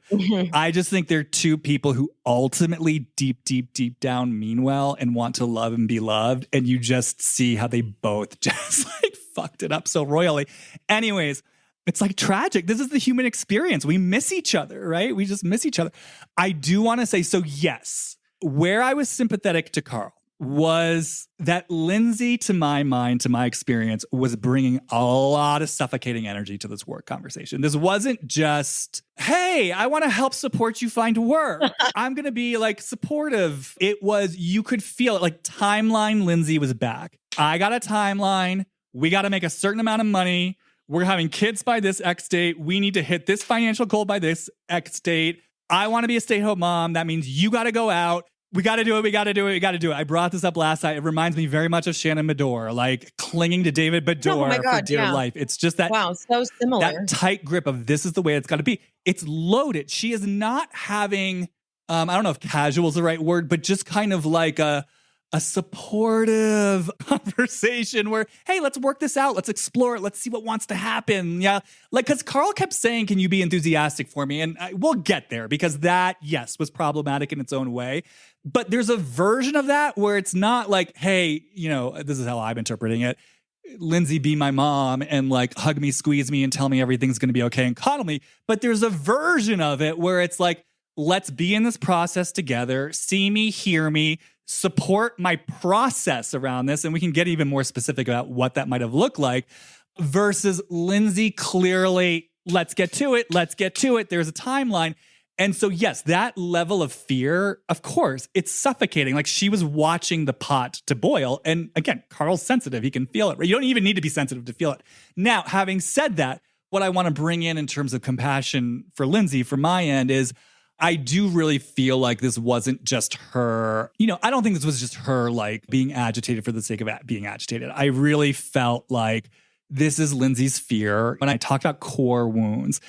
Speaker 1: I just think they're two people who ultimately deep down mean well and want to love and be loved. And you just see how they both just like fucked it up so royally. Anyways, it's like tragic. This is the human experience. We miss each other, right? We just miss each other. I do want to say, so yes, where I was sympathetic to Carl was that Lindsay, to my mind, to my experience, was bringing a lot of suffocating energy to this work conversation. This wasn't just, hey, I want to help support you find work. I'm going to be like supportive. It was, you could feel it, like timeline Lindsay was back. I got a timeline. We got to make a certain amount of money. We're having kids by this X date. We need to hit this financial goal by this X date. I want to be a stay-at-home mom. That means you got to go out. We got to do it. I brought this up last night. It reminds me very much of Shannon Medore, like clinging to David Bedore for dear life. It's just that,
Speaker 2: wow, so similar.
Speaker 1: That tight grip of this is the way it's got to be. It's loaded. She is not having, I don't know if casual is the right word, but just kind of like a supportive conversation where, hey, let's work this out. Let's explore it. Let's see what wants to happen. Yeah. Like, because Carl kept saying, can you be enthusiastic for me? And we'll get there because that, yes, was problematic in its own way. But there's a version of that where it's not like, hey, this is how I'm interpreting it. Lindsay, be my mom and like hug me, squeeze me and tell me everything's going to be okay and coddle me. But there's a version of it where it's like, let's be in this process together. See me, hear me, support my process around this. And we can get even more specific about what that might have looked like versus Lindsay clearly, let's get to it. There's a timeline. And so, yes, that level of fear, of course, it's suffocating. Like she was watching the pot to boil. And again, Carl's sensitive. He can feel it. Right? You don't even need to be sensitive to feel it. Now, having said that, what I want to bring in terms of compassion for Lindsay from my end is I do really feel like this wasn't just her, I don't think this was just her like being agitated for the sake of being agitated. I really felt like this is Lindsay's fear. When I talked about core wounds,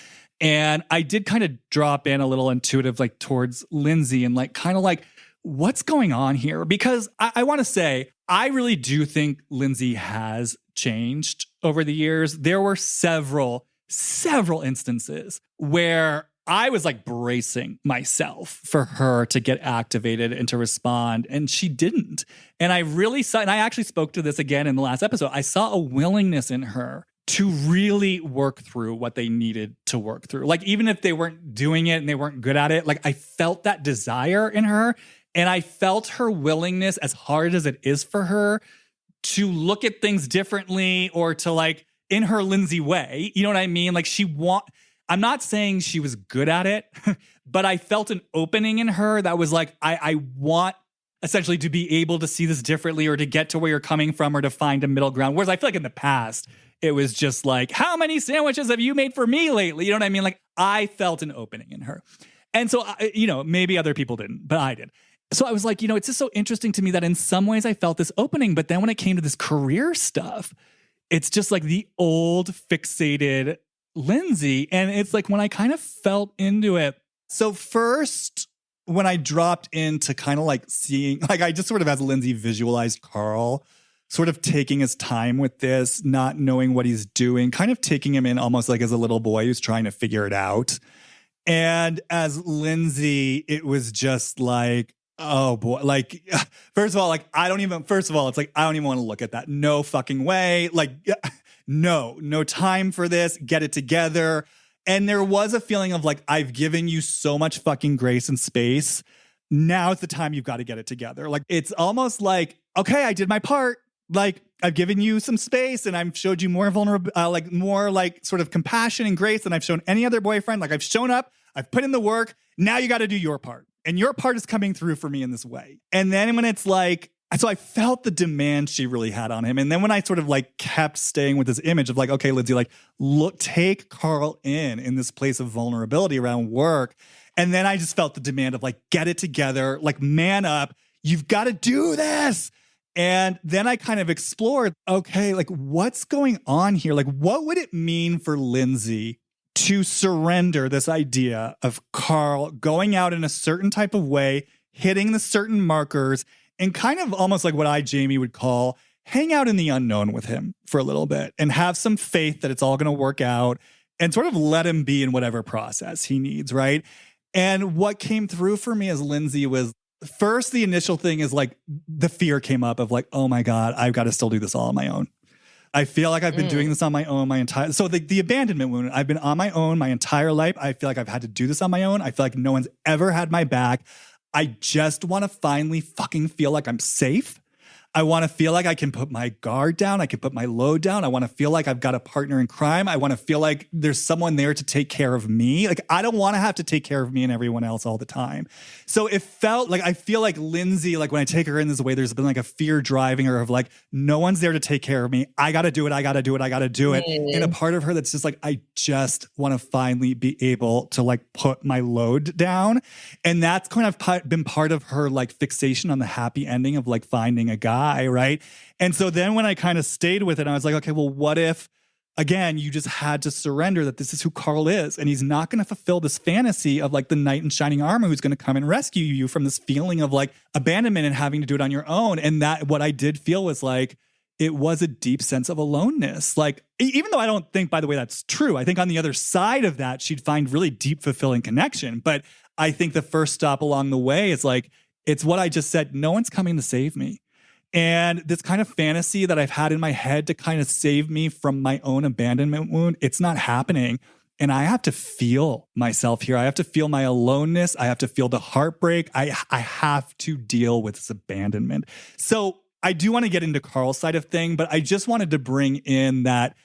Speaker 1: and I did kind of drop in a little intuitive like towards Lindsay and like kind of like, what's going on here? Because I want to say, I really do think Lindsay has changed over the years. There were several instances where I was like bracing myself for her to get activated and to respond, and she didn't. And I really saw, and I actually spoke to this again in the last episode, I saw a willingness in her to really work through what they needed to work through. Like, even if they weren't doing it and they weren't good at it, like I felt that desire in her, and I felt her willingness, as hard as it is for her, to look at things differently or to like, in her Lindsay way, you know what I mean? Like I'm not saying she was good at it, but I felt an opening in her that was like, I want essentially to be able to see this differently or to get to where you're coming from or to find a middle ground. Whereas I feel like in the past, it was just like, how many sandwiches have you made for me lately? You know what I mean? Like I felt an opening in her. And so, maybe other people didn't, but I did. So I was like, it's just so interesting to me that in some ways I felt this opening, but then when it came to this career stuff, it's just like the old fixated Lindsay. And it's like when I kind of felt into it. So first, when I dropped into kind of like seeing, like I just sort of as Lindsay visualized Carl sort of taking his time with this, not knowing what he's doing, kind of taking him in almost like as a little boy who's trying to figure it out. And as Lindsay, it was just like, oh boy, like, first of all, it's like, I don't even want to look at that. No fucking way. Like, no time for this. Get it together. And there was a feeling of like, I've given you so much fucking grace and space. Now it's the time you've got to get it together. Like, it's almost like, okay, I did my part. Like, I've given you some space and I've showed you more more like sort of compassion and grace than I've shown any other boyfriend. Like, I've shown up, I've put in the work. Now you got to do your part. And your part is coming through for me in this way. And then when it's like, so I felt the demand she really had on him. And then when I sort of like kept staying with this image of like, okay, Lindsay, like take Carl in this place of vulnerability around work. And then I just felt the demand of like, get it together, like man up, you've got to do this. And then I kind of explored, okay, like what's going on here? Like what would it mean for Lindsay to surrender this idea of Carl going out in a certain type of way, hitting the certain markers, and kind of almost like what Jamie, would call hang out in the unknown with him for a little bit and have some faith that it's all going to work out and sort of let him be in whatever process he needs, right? And what came through for me as Lindsay was first, the initial thing is like the fear came up of like, oh my God, I've got to still do this all on my own. I feel like I've been doing this on my own so the abandonment wound, I've been on my own my entire life. I feel like I've had to do this on my own. I feel like no one's ever had my back. I just want to finally fucking feel like I'm safe. I want to feel like I can put my guard down. I can put my load down. I want to feel like I've got a partner in crime. I want to feel like there's someone there to take care of me. Like, I don't want to have to take care of me and everyone else all the time. So it felt like, I feel like Lindsay, like when I take her in this way, there's been like a fear driving her of like, no one's there to take care of me. I got to do it. I got to do it. I got to do it. And a part of her that's just like, I just want to finally be able to like put my load down. And that's kind of been part of her like fixation on the happy ending of like finding a guy. Right. And so then when I kind of stayed with it, I was like, okay, well, what if, again, you just had to surrender that this is who Carl is, and he's not going to fulfill this fantasy of like the knight in shining armor who's going to come and rescue you from this feeling of like abandonment and having to do it on your own. And that what I did feel was like, it was a deep sense of aloneness. Like, even though I don't think, by the way, that's true, I think on the other side of that, she'd find really deep, fulfilling connection. But I think the first stop along the way is like, it's what I just said. No one's coming to save me. And this kind of fantasy that I've had in my head to kind of save me from my own abandonment wound, it's not happening. And I have to feel myself here. I have to feel my aloneness. I have to feel the heartbreak. I have to deal with this abandonment. So I do want to get into Carl's side of thing, but I just wanted to bring in that,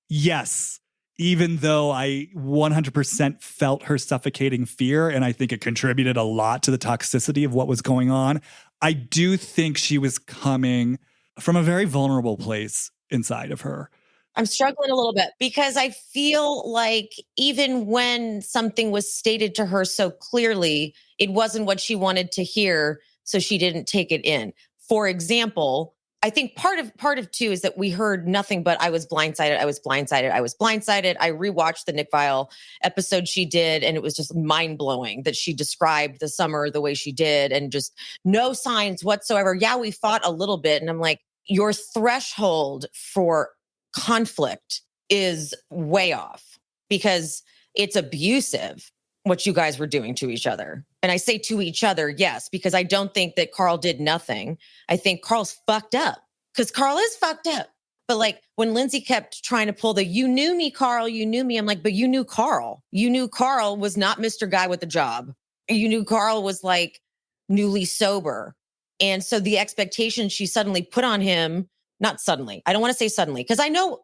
Speaker 1: yes, even though I 100% felt her suffocating fear, and I think it contributed a lot to the toxicity of what was going on, I do think she was coming from a very vulnerable place inside of her.
Speaker 2: I'm struggling a little bit because I feel like even when something was stated to her so clearly, it wasn't what she wanted to hear, so she didn't take it in. For example, I think part of too is that we heard nothing but I was blindsided, I was blindsided, I was blindsided. I rewatched the Nick Viall episode she did, and it was just mind blowing that she described the summer the way she did, and just no signs whatsoever. Yeah, we fought a little bit, and I'm like, your threshold for conflict is way off because it's abusive what you guys were doing to each other. And I say to each other, yes, because I don't think that Carl did nothing. I think Carl's fucked up because Carl is fucked up. But like when Lindsay kept trying to pull the, you knew me, Carl, you knew me. I'm like, but you knew Carl. You knew Carl was not Mr. Guy with the job. You knew Carl was like newly sober. And so the expectation she suddenly put on him, not suddenly, I don't want to say suddenly, because I know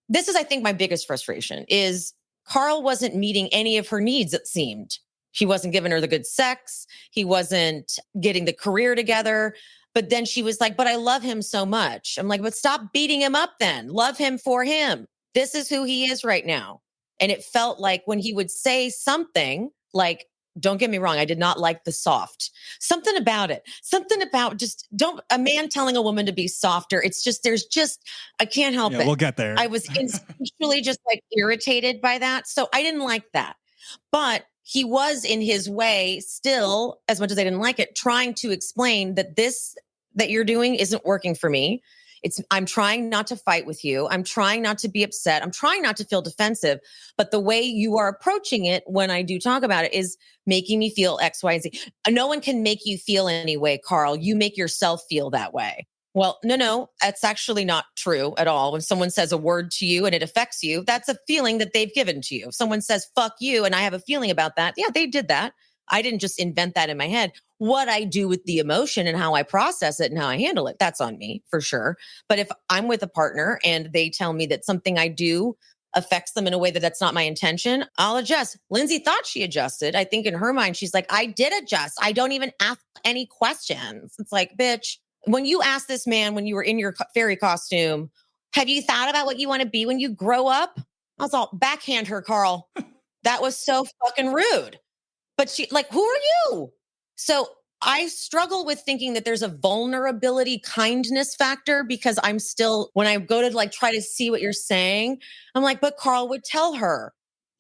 Speaker 2: this is, I think, my biggest frustration is Carl wasn't meeting any of her needs, it seemed. He wasn't giving her the good sex. He wasn't getting the career together. But then she was like, but I love him so much. I'm like, but stop beating him up then. Love him for him. This is who he is right now. And it felt like when he would say something like, don't get me wrong, I did not like the soft. Something about it. Something about just a man telling a woman to be softer. It's just, I can't help it.
Speaker 1: We'll get there.
Speaker 2: I was instinctually just like irritated by that. So I didn't like that. But he was in his way still, as much as I didn't like it, trying to explain that this that you're doing isn't working for me. I'm trying not to fight with you. I'm trying not to be upset. I'm trying not to feel defensive. But the way you are approaching it when I do talk about it is making me feel X, Y, and Z. No one can make you feel any way, Carl. You make yourself feel that way. Well, no, that's actually not true at all. When someone says a word to you and it affects you, that's a feeling that they've given to you. If someone says, fuck you, and I have a feeling about that, yeah, they did that. I didn't just invent that in my head. What I do with the emotion and how I process it and how I handle it, that's on me for sure. But if I'm with a partner and they tell me that something I do affects them in a way that's not my intention, I'll adjust. Lindsay thought she adjusted. I think in her mind, she's like, I did adjust. I don't even ask any questions. It's like, bitch, when you asked this man, when you were in your fairy costume, have you thought about what you want to be when you grow up? I was all, backhand her, Carl. That was so fucking rude. But she, like, who are you? So I struggle with thinking that there's a vulnerability kindness factor because I'm still, when I go to like try to see what you're saying, I'm like, but Carl would tell her,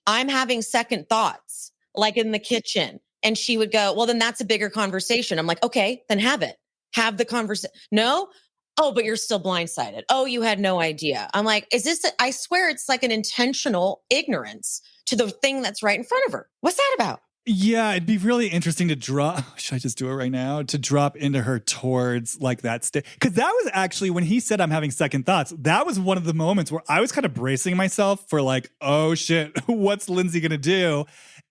Speaker 2: I'm having second thoughts, like in the kitchen. And she would go, well, then that's a bigger conversation. I'm like, okay, then have it. Have the conversation. No? Oh, but you're still blindsided. Oh, you had no idea. I'm like, I swear it's like an intentional ignorance to the thing that's right in front of her. What's that about?
Speaker 1: Yeah, it'd be really interesting to drop. Should I just do it right now? To drop into her towards like that state. Because that was actually when he said, I'm having second thoughts. That was one of the moments where I was kind of bracing myself for like, oh shit, what's Lindsay going to do?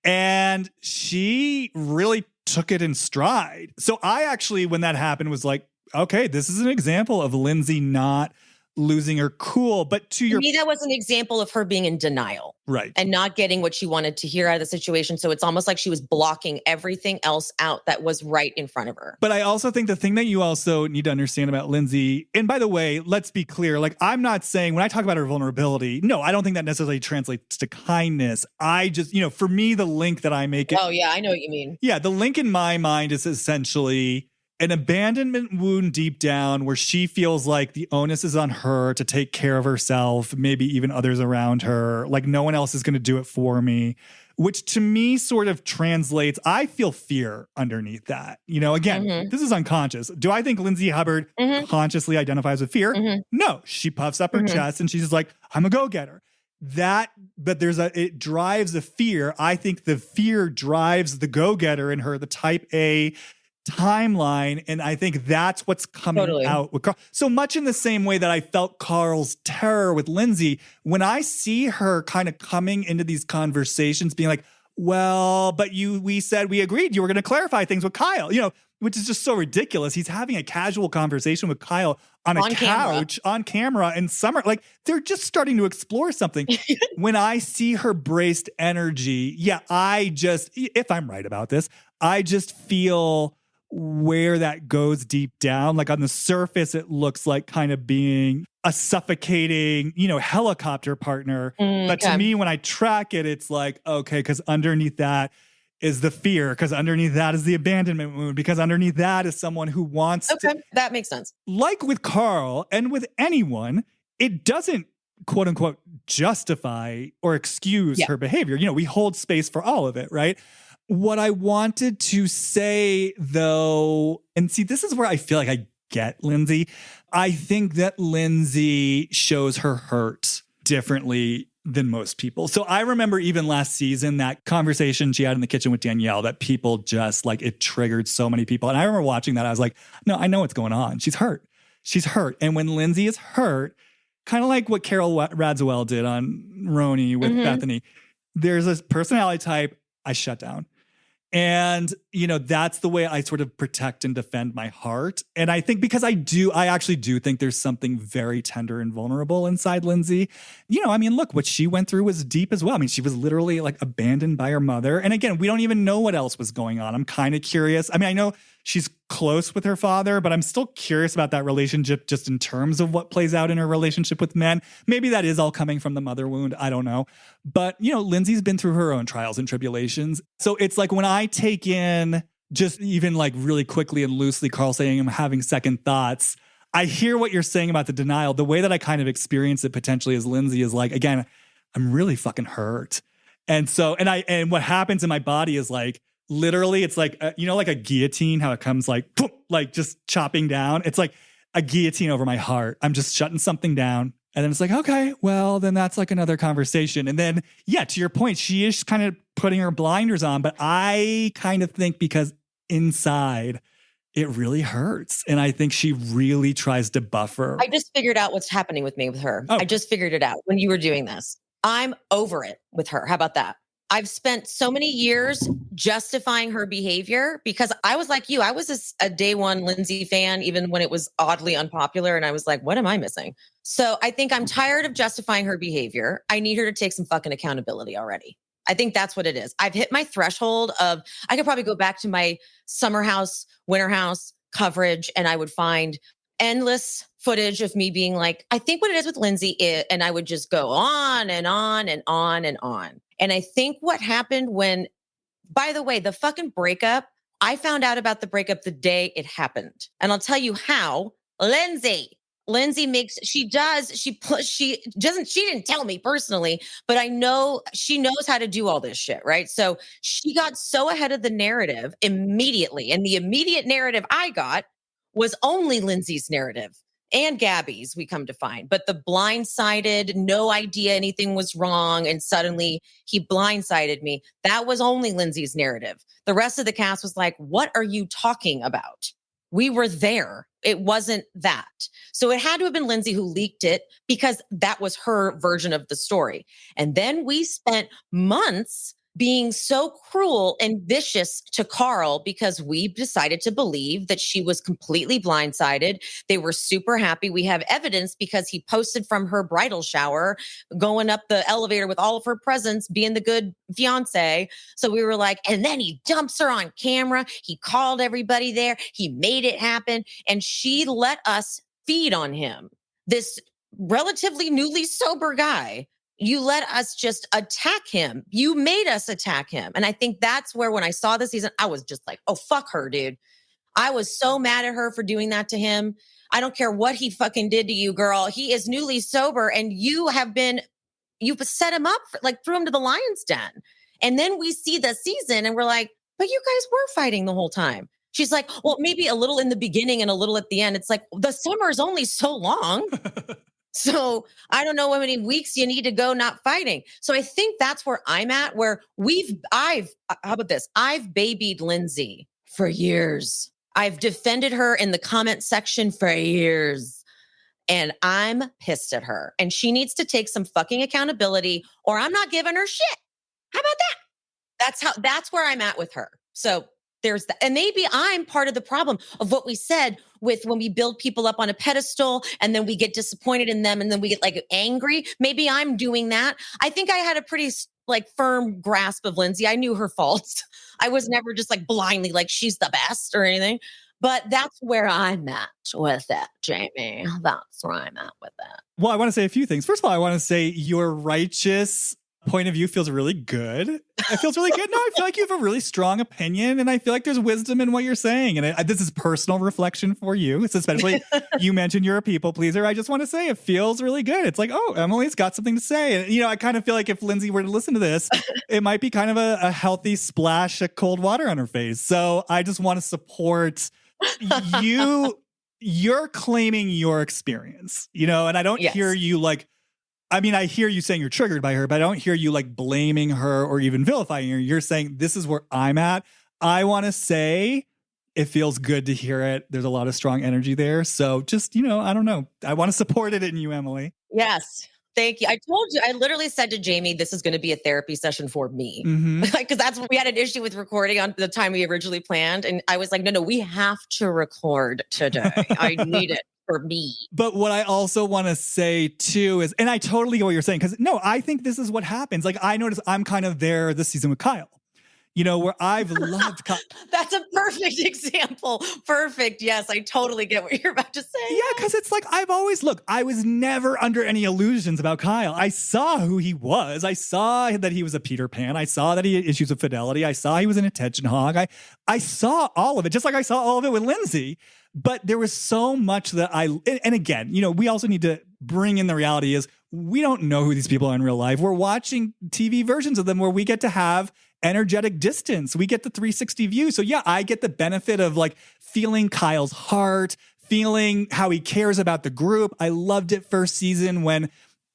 Speaker 1: And she really took it in stride. So I actually, when that happened, was like, okay, this is an example of Lindsay not losing her cool. But to
Speaker 2: me, that was an example of her being in denial.
Speaker 1: Right.
Speaker 2: And not getting what she wanted to hear out of the situation. So it's almost like she was blocking everything else out that was right in front of her.
Speaker 1: But I also think the thing that you also need to understand about Lindsay, and by the way, let's be clear, like I'm not saying when I talk about her vulnerability, no, I don't think that necessarily translates to kindness. I just, for me, the link that I make.
Speaker 2: Oh yeah, I know what you mean.
Speaker 1: Yeah, the link in my mind is essentially an abandonment wound deep down where she feels like the onus is on her to take care of herself, maybe even others around her. Like no one else is going to do it for me, which to me sort of translates, I feel fear underneath that. Again, This is unconscious. Do I think Lindsay Hubbard consciously identifies with fear? No, she puffs up her chest and she's just like, I'm a go-getter. But it drives the fear. I think the fear drives the go-getter in her, the type A timeline, and I think that's what's coming out with Carl. So much in the same way that I felt Carl's terror with Lindsay, when I see her kind of coming into these conversations being like, well, but we said we agreed you were going to clarify things with Kyle, which is just so ridiculous. He's having a casual conversation with Kyle on a couch, on camera in summer. Like they're just starting to explore something. When I see her braced energy, if I'm right about this, I just feel where that goes deep down. Like on the surface, it looks like kind of being a suffocating, helicopter partner. But to me, when I track it, it's like, okay, because underneath that is the fear, because underneath that is the abandonment wound, because underneath that is someone who wants to.
Speaker 2: That makes sense.
Speaker 1: Like with Carl and with anyone, it doesn't quote unquote justify or excuse her behavior. We hold space for all of it, right? What I wanted to say though, and see, this is where I feel like I get Lindsay. I think that Lindsay shows her hurt differently than most people. So I remember even last season, that conversation she had in the kitchen with Danielle, that people just like, it triggered so many people. And I remember watching that. I was like, no, I know what's going on. She's hurt. She's hurt. And when Lindsay is hurt, kind of like what Carl Radke did on Roni with Bethany, there's this personality type, I shut down. And, that's the way I sort of protect and defend my heart. And I think because I actually do think there's something very tender and vulnerable inside Lindsay. Look, what she went through was deep as well. I mean, she was literally like abandoned by her mother. And again, we don't even know what else was going on. I'm kind of curious. I mean, I know she's close with her father, but I'm still curious about that relationship just in terms of what plays out in her relationship with men. Maybe that is all coming from the mother wound. I don't know. But, Lindsay's been through her own trials and tribulations. So it's like when I take in just even like really quickly and loosely, Carl saying I'm having second thoughts, I hear what you're saying about the denial. The way that I kind of experience it potentially as Lindsay is like, again, I'm really fucking hurt. And so, and what happens in my body is like, literally, it's like, like a guillotine, how it comes like, poof, like just chopping down. It's like a guillotine over my heart. I'm just shutting something down. And then it's like, okay, well, then that's like another conversation. And then, to your point, she is kind of putting her blinders on. But I kind of think because inside, it really hurts. And I think she really tries to buffer.
Speaker 2: I just figured out what's happening with me with her.
Speaker 1: Oh.
Speaker 2: I just figured it out when you were doing this. I'm over it with her. How about that? I've spent so many years justifying her behavior because I was like you. I was a day one Lindsay fan, even when it was oddly unpopular. And I was like, what am I missing? So I think I'm tired of justifying her behavior. I need her to take some fucking accountability already. I think that's what it is. I've hit my threshold of, I could probably go back to my summer house, winter house coverage, and I would find endless footage of me being like, I think what it is with Lindsay is, and I would just go on and on and on and on. And I think what happened when, by the way, the fucking breakup, I found out about the breakup the day it happened. And I'll tell you how. Lindsay she didn't tell me personally, but I know she knows how to do all this shit, right? So she got so ahead of the narrative immediately. And the immediate narrative I got was only Lindsay's narrative and Gabby's, we come to find. But the blindsided, no idea anything was wrong, and suddenly he blindsided me, that was only Lindsay's narrative. The rest of the cast was like, what are you talking about? We were there. It wasn't that. So it had to have been Lindsay who leaked it because that was her version of the story. And then we spent months being so cruel and vicious to Carl because we decided to believe that she was completely blindsided. They were super happy. We have evidence because he posted from her bridal shower, going up the elevator with all of her presents, being the good fiance. So we were like, and then he dumps her on camera. He called everybody there. He made it happen. And she let us feed on him. This relatively newly sober guy. You let us just attack him. You made us attack him. And I think that's where, when I saw the season, I was just like, oh, fuck her, dude. I was so mad at her for doing that to him. I don't care what he fucking did to you, girl. He is newly sober and you've set him up, threw him to the lion's den. And then we see the season and we're like, but you guys were fighting the whole time. She's like, well, maybe a little in the beginning and a little at the end. It's like, the summer is only so long. So I don't know how many weeks you need to go not fighting. So I think that's where I'm at, where how about this? I've babied Lindsay for years. I've defended her in the comment section for years. And I'm pissed at her. And she needs to take some fucking accountability or I'm not giving her shit. How about that? That's where I'm at with her. So there's that. And maybe I'm part of the problem of what we said with when we build people up on a pedestal and then we get disappointed in them and then we get angry. Maybe I'm doing that. I think I had a pretty like firm grasp of Lindsay. I knew her faults. I was never just like blindly like she's the best or anything. But that's where I'm at with it, Jamie. That's where I'm at with it.
Speaker 1: Well, I want to say a few things. First of all, I want to say your righteous point of view feels really good. It feels really good. No, I feel like you have a really strong opinion, and I feel like there's wisdom in what you're saying. And this is personal reflection for you. It's especially you mentioned you're a people pleaser. I just want to say it feels really good. It's like, oh, Emily's got something to say. And, I kind of feel like if Lindsay were to listen to this, it might be kind of a healthy splash of cold water on her face. So I just want to support you're claiming your experience, and I don't hear you like, I hear you saying you're triggered by her, but I don't hear you like blaming her or even vilifying her. You're saying, this is where I'm at. I want to say it feels good to hear it. There's a lot of strong energy there. So just, I don't know. I want to support it in you, Emily.
Speaker 2: Yes. Thank you. I told you, I literally said to Jamie, this is going to be a therapy session for me. Because that's what we had an issue with recording on the time we originally planned. And I was like, no, we have to record today. I need it for me.
Speaker 1: But what I also want to say too is, and I totally get what you're saying, because no, I think this is what happens. Like I notice I'm kind of there this season with Kyle. Where I've loved Kyle.
Speaker 2: That's a perfect example. Perfect. Yes, I totally get what you're about to say.
Speaker 1: Yeah, because it's like I was never under any illusions about Kyle. I saw who he was. I saw that he was a Peter Pan. I saw that he had issues with fidelity. I saw he was an attention hog. I saw all of it, just like I saw all of it with Lindsay. But there was so much that and again, we also need to bring in the reality is we don't know who these people are in real life. We're watching TV versions of them where we get to have energetic distance. We get the 360 view. So yeah, I get the benefit of like feeling Kyle's heart, feeling how he cares about the group. I loved it first season when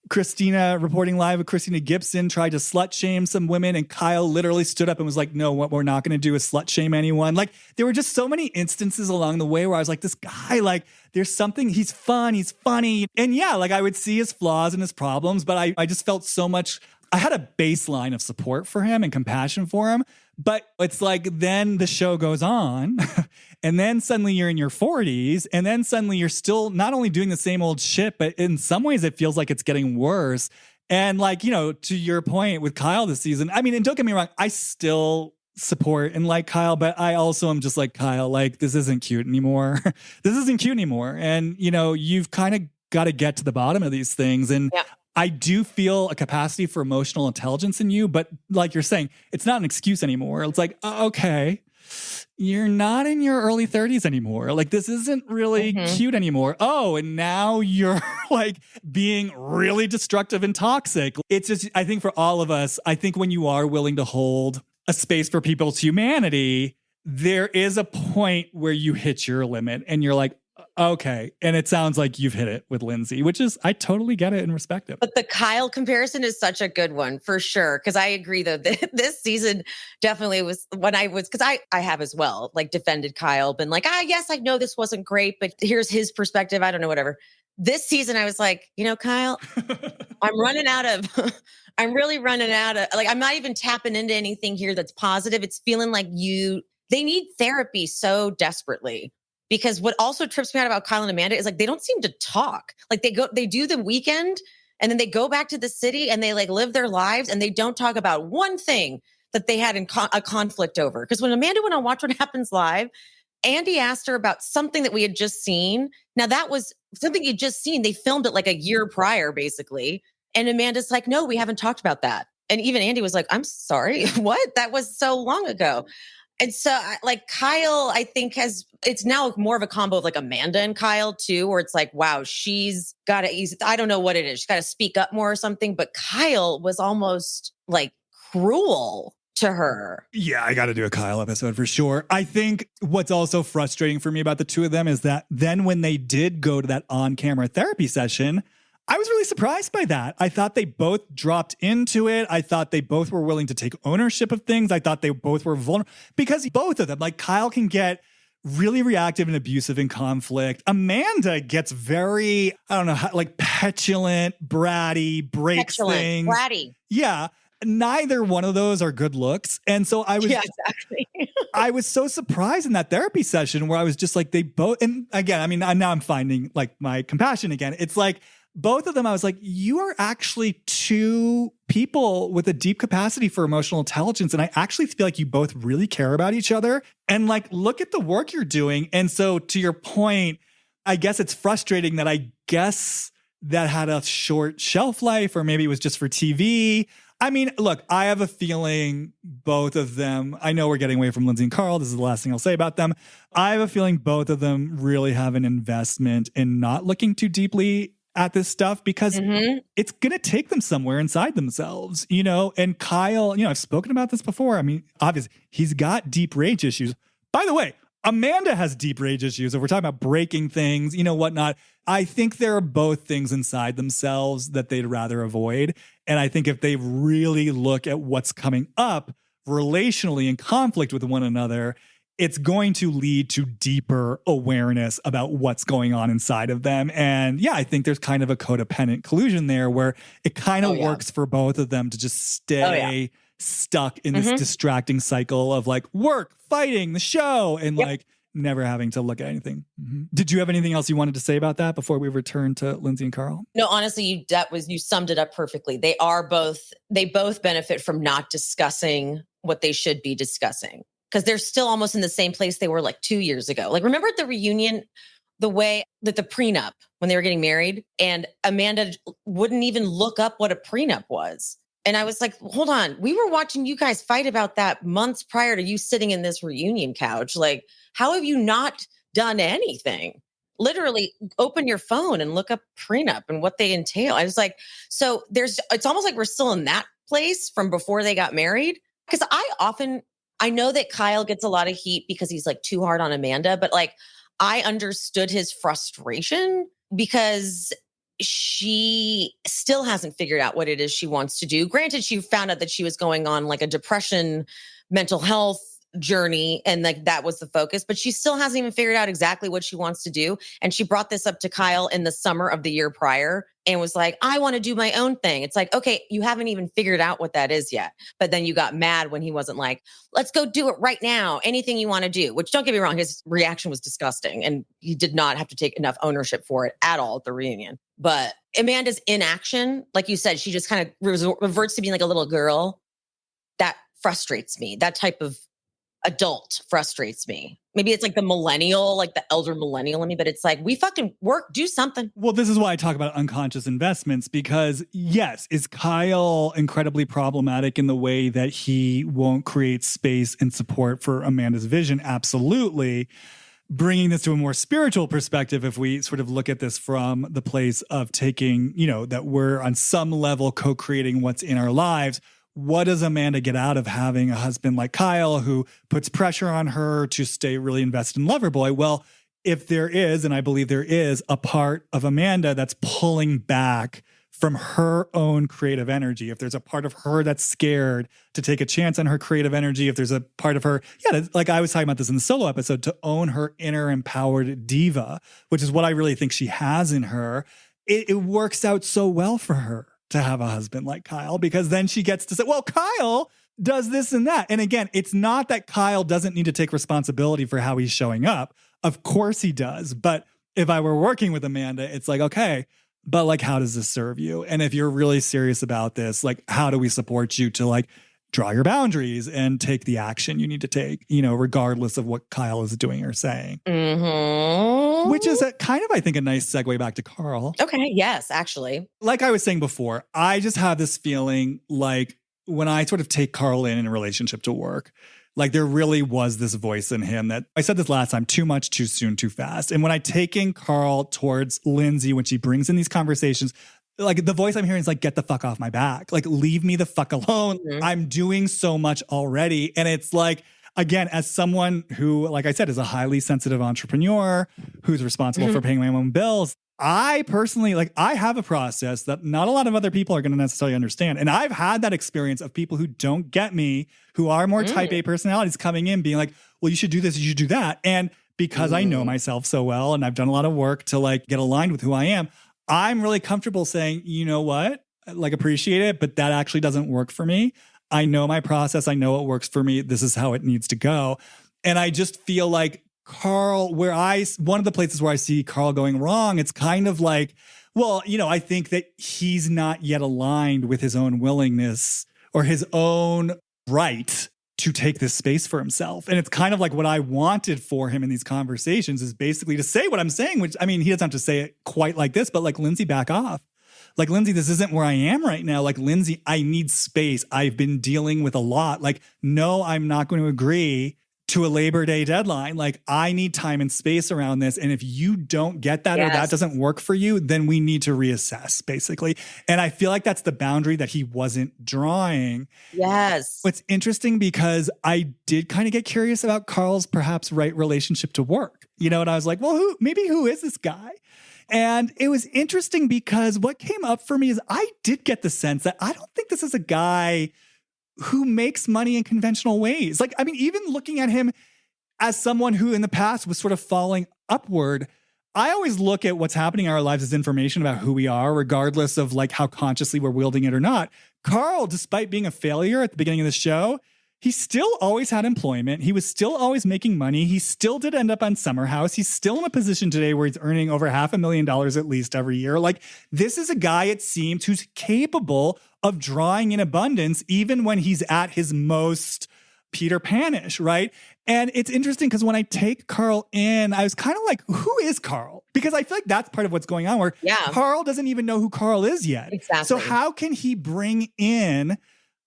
Speaker 1: Christina, reporting live with Christina Gibson, tried to slut shame some women, and Kyle literally stood up and was like, no, what we're not going to do is slut shame anyone. Like there were just so many instances along the way where I was like, this guy, like there's something, he's fun, he's funny. And yeah, like I would see his flaws and his problems, but I just felt so much, I had a baseline of support for him and compassion for him. But it's like then the show goes on and then suddenly you're in your 40s and then suddenly you're still not only doing the same old shit, but in some ways it feels like it's getting worse. And like, to your point with Kyle this season, and don't get me wrong, I still support and like Kyle, but I also am just like, Kyle, like this isn't cute anymore. This isn't cute anymore. And, you've kind of got to get to the bottom of these things. And I do feel a capacity for emotional intelligence in you, but like you're saying, it's not an excuse anymore. It's like, okay, you're not in your early 30s anymore. Like this isn't really cute anymore. Oh, and now you're like being really destructive and toxic. It's just, I think for all of us, I think when you are willing to hold a space for people's humanity, there is a point where you hit your limit and you're like, okay. And it sounds like you've hit it with Lindsay, which is, I totally get it and respect it.
Speaker 2: But the Kyle comparison is such a good one for sure. Cause I agree though, this season definitely was when cause I have as well, like defended Kyle, been like, yes, I know this wasn't great, but here's his perspective. I don't know, whatever. This season, I was like, Kyle, I'm really running out of, like, I'm not even tapping into anything here that's positive. It's feeling like they need therapy so desperately. Because what also trips me out about Kyle and Amanda is like, they don't seem to talk. Like they do the weekend and then they go back to the city and they like live their lives and they don't talk about one thing that they had a conflict over. Because when Amanda went on Watch What Happens Live, Andy asked her about something that we had just seen. Now that was something you'd just seen. They filmed it like a year prior, basically. And Amanda's like, no, we haven't talked about that. And even Andy was like, I'm sorry, what? That was so long ago. And so like Kyle, I think it's now more of a combo of like Amanda and Kyle too, where it's like, wow, she's got to, I don't know what it is. She's got to speak up more or something. But Kyle was almost like cruel to her.
Speaker 1: Yeah, I got to do a Kyle episode for sure. I think what's also frustrating for me about the two of them is that then when they did go to that on-camera therapy session, I was really surprised by that. I thought they both dropped into it. I thought they both were willing to take ownership of things. I thought they both were vulnerable because both of them, like Kyle can get really reactive and abusive in conflict. Amanda gets very, I don't know, like petulant, bratty, breaks things.
Speaker 2: Bratty.
Speaker 1: Yeah. neither one of those are good looks. And so
Speaker 2: Yeah, exactly.
Speaker 1: I was so surprised in that therapy session where I was just like, they both, and again, I mean, now I'm finding like my compassion again. It's like both of them, I was like, you are actually two people with a deep capacity for emotional intelligence. And I actually feel like you both really care about each other and like, look at the work you're doing. And so to your point, I guess it's frustrating that I guess that had a short shelf life, or maybe it was just for TV. I mean, look, I have a feeling both of them, I know we're getting away from Lindsay and Carl. This is the last thing I'll say about them. I have a feeling both of them really have an investment in not looking too deeply at this stuff because it's going to take them somewhere inside themselves, you know? And Kyle, you know, I've spoken about this before. I mean, obviously, he's got deep rage issues. By the way, Amanda has deep rage issues. If we're talking about breaking things, you know, whatnot, I think there are both things inside themselves that they'd rather avoid. And I think if they really look at what's coming up relationally in conflict with one another, it's going to lead to deeper awareness about what's going on inside of them. And yeah, I think there's kind of a codependent collusion there where it kind of works for both of them to just stay stuck in this distracting cycle of like work, fighting, the show, and like never having to look at anything. Did you have anything else you wanted to say about that before we return to Lindsay and Carl?
Speaker 2: No, honestly, you summed it up perfectly. They both benefit from not discussing what they should be discussing because they're still almost in the same place they were like 2 years ago. Like, remember at the reunion, the way that the prenup, when they were getting married, and Amanda wouldn't even look up what a prenup was. And I was like, hold on, we were watching you guys fight about that months prior to you sitting in this reunion couch. Like, how have you not done anything? Literally open your phone and look up prenup and what they entail. I was like, so it's almost like we're still in that place from before they got married. Because I know that Kyle gets a lot of heat because he's like too hard on Amanda, but like I understood his frustration because she still hasn't figured out what it is she wants to do. Granted, she found out that she was going on like a depression, mental health journey, and like that was the focus, but she still hasn't even figured out exactly what she wants to do. And she brought this up to Kyle in the summer of the year prior and was like, I want to do my own thing. It's like, okay, you haven't even figured out what that is yet. But then you got mad when he wasn't like, let's go do it right now. Anything you want to do, which don't get me wrong, his reaction was disgusting. And he did not have to take enough ownership for it at all at the reunion. But Amanda's inaction, like you said, she just kind of reverts to being like a little girl. That frustrates me. That type of adult frustrates me. Maybe it's like the millennial, like the elder millennial in me, but it's like, we fucking work, do something.
Speaker 1: Well, this is why I talk about unconscious investments, because yes, is Kyle incredibly problematic in the way that he won't create space and support for Amanda's vision? Absolutely. Bringing this to a more spiritual perspective, if we sort of look at this from the place of taking, you know, that we're on some level co-creating what's in our lives, what does Amanda get out of having a husband like Kyle who puts pressure on her to stay really invested in Loverboy? Well, if there is, and I believe there is, a part of Amanda that's pulling back from her own creative energy, if there's a part of her that's scared to take a chance on her creative energy, if there's a part of her, like I was talking about this in the solo episode, to own her inner empowered diva, which is what I really think she has in her, it works out so well for her to have a husband like Kyle, because then she gets to say, well, Kyle does this and that. And again, it's not that Kyle doesn't need to take responsibility for how he's showing up. Of course he does. But if I were working with Amanda, it's like, okay, but like, how does this serve you? And if you're really serious about this, like, how do we support you to like draw your boundaries and take the action you need to take, you know, regardless of what Kyle is doing or saying. Which is kind of, I think, a nice segue back to Carl.
Speaker 2: Okay. Yes, actually.
Speaker 1: Like I was saying before, I just have this feeling like when I sort of take Carl in a relationship to work, like there really was this voice in him that, I said this last time, too much, too soon, too fast. And when I taking Carl towards Lindsay, when she brings in these conversations, like the voice I'm hearing is like, get the fuck off my back. Like, leave me the fuck alone. I'm doing so much already. And it's like, again, as someone who, like I said, is a highly sensitive entrepreneur who's responsible for paying my own bills, I personally, like, I have a process that not a lot of other people are going to necessarily understand. And I've had that experience of people who don't get me, who are more type A personalities coming in being like, well, you should do this, you should do that. And because I know myself so well and I've done a lot of work to like get aligned with who I am, I'm really comfortable saying, you know what? like appreciate it, but that actually doesn't work for me. I know my process. I know what works for me. This is how it needs to go. And I just feel like Carl, one of the places where I see Carl going wrong, it's kind of like, well, I think that he's not yet aligned with his own willingness or his own right to take this space for himself. And it's kind of like what I wanted for him in these conversations is basically to say what I'm saying, which, I mean, he doesn't have to say it quite like this, but like, Lindsay, back off. Like, Lindsay, this isn't where I am right now. Like, Lindsay, I need space. I've been dealing with a lot. Like, no, I'm not going to agree to a Labor Day deadline. Like, I need time and space around this. And if you don't get that or that doesn't work for you, then we need to reassess, basically. And I feel like that's the boundary that he wasn't drawing.
Speaker 2: Yes.
Speaker 1: It's interesting because I did kind of get curious about Carl's perhaps right relationship to work, and I was like, well, who is this guy? And it was interesting because what came up for me is I did get the sense that I don't think this is a guy who makes money in conventional ways. Like, I mean, even looking at him as someone who in the past was sort of falling upward, I always look at what's happening in our lives as information about who we are, regardless of like how consciously we're wielding it or not. Carl, despite being a failure at the beginning of the show, he still always had employment. He was still always making money. He still did end up on Summer House. He's still in a position today where he's earning over $500,000 at least every year. Like, this is a guy, it seems, who's capable of drawing in abundance, even when he's at his most Peter Pan-ish, right? And it's interesting because when I take Carl in, I was kind of like, who is Carl? Because I feel like that's part of what's going on where Carl doesn't even know who Carl is yet.
Speaker 2: Exactly.
Speaker 1: So how can he bring in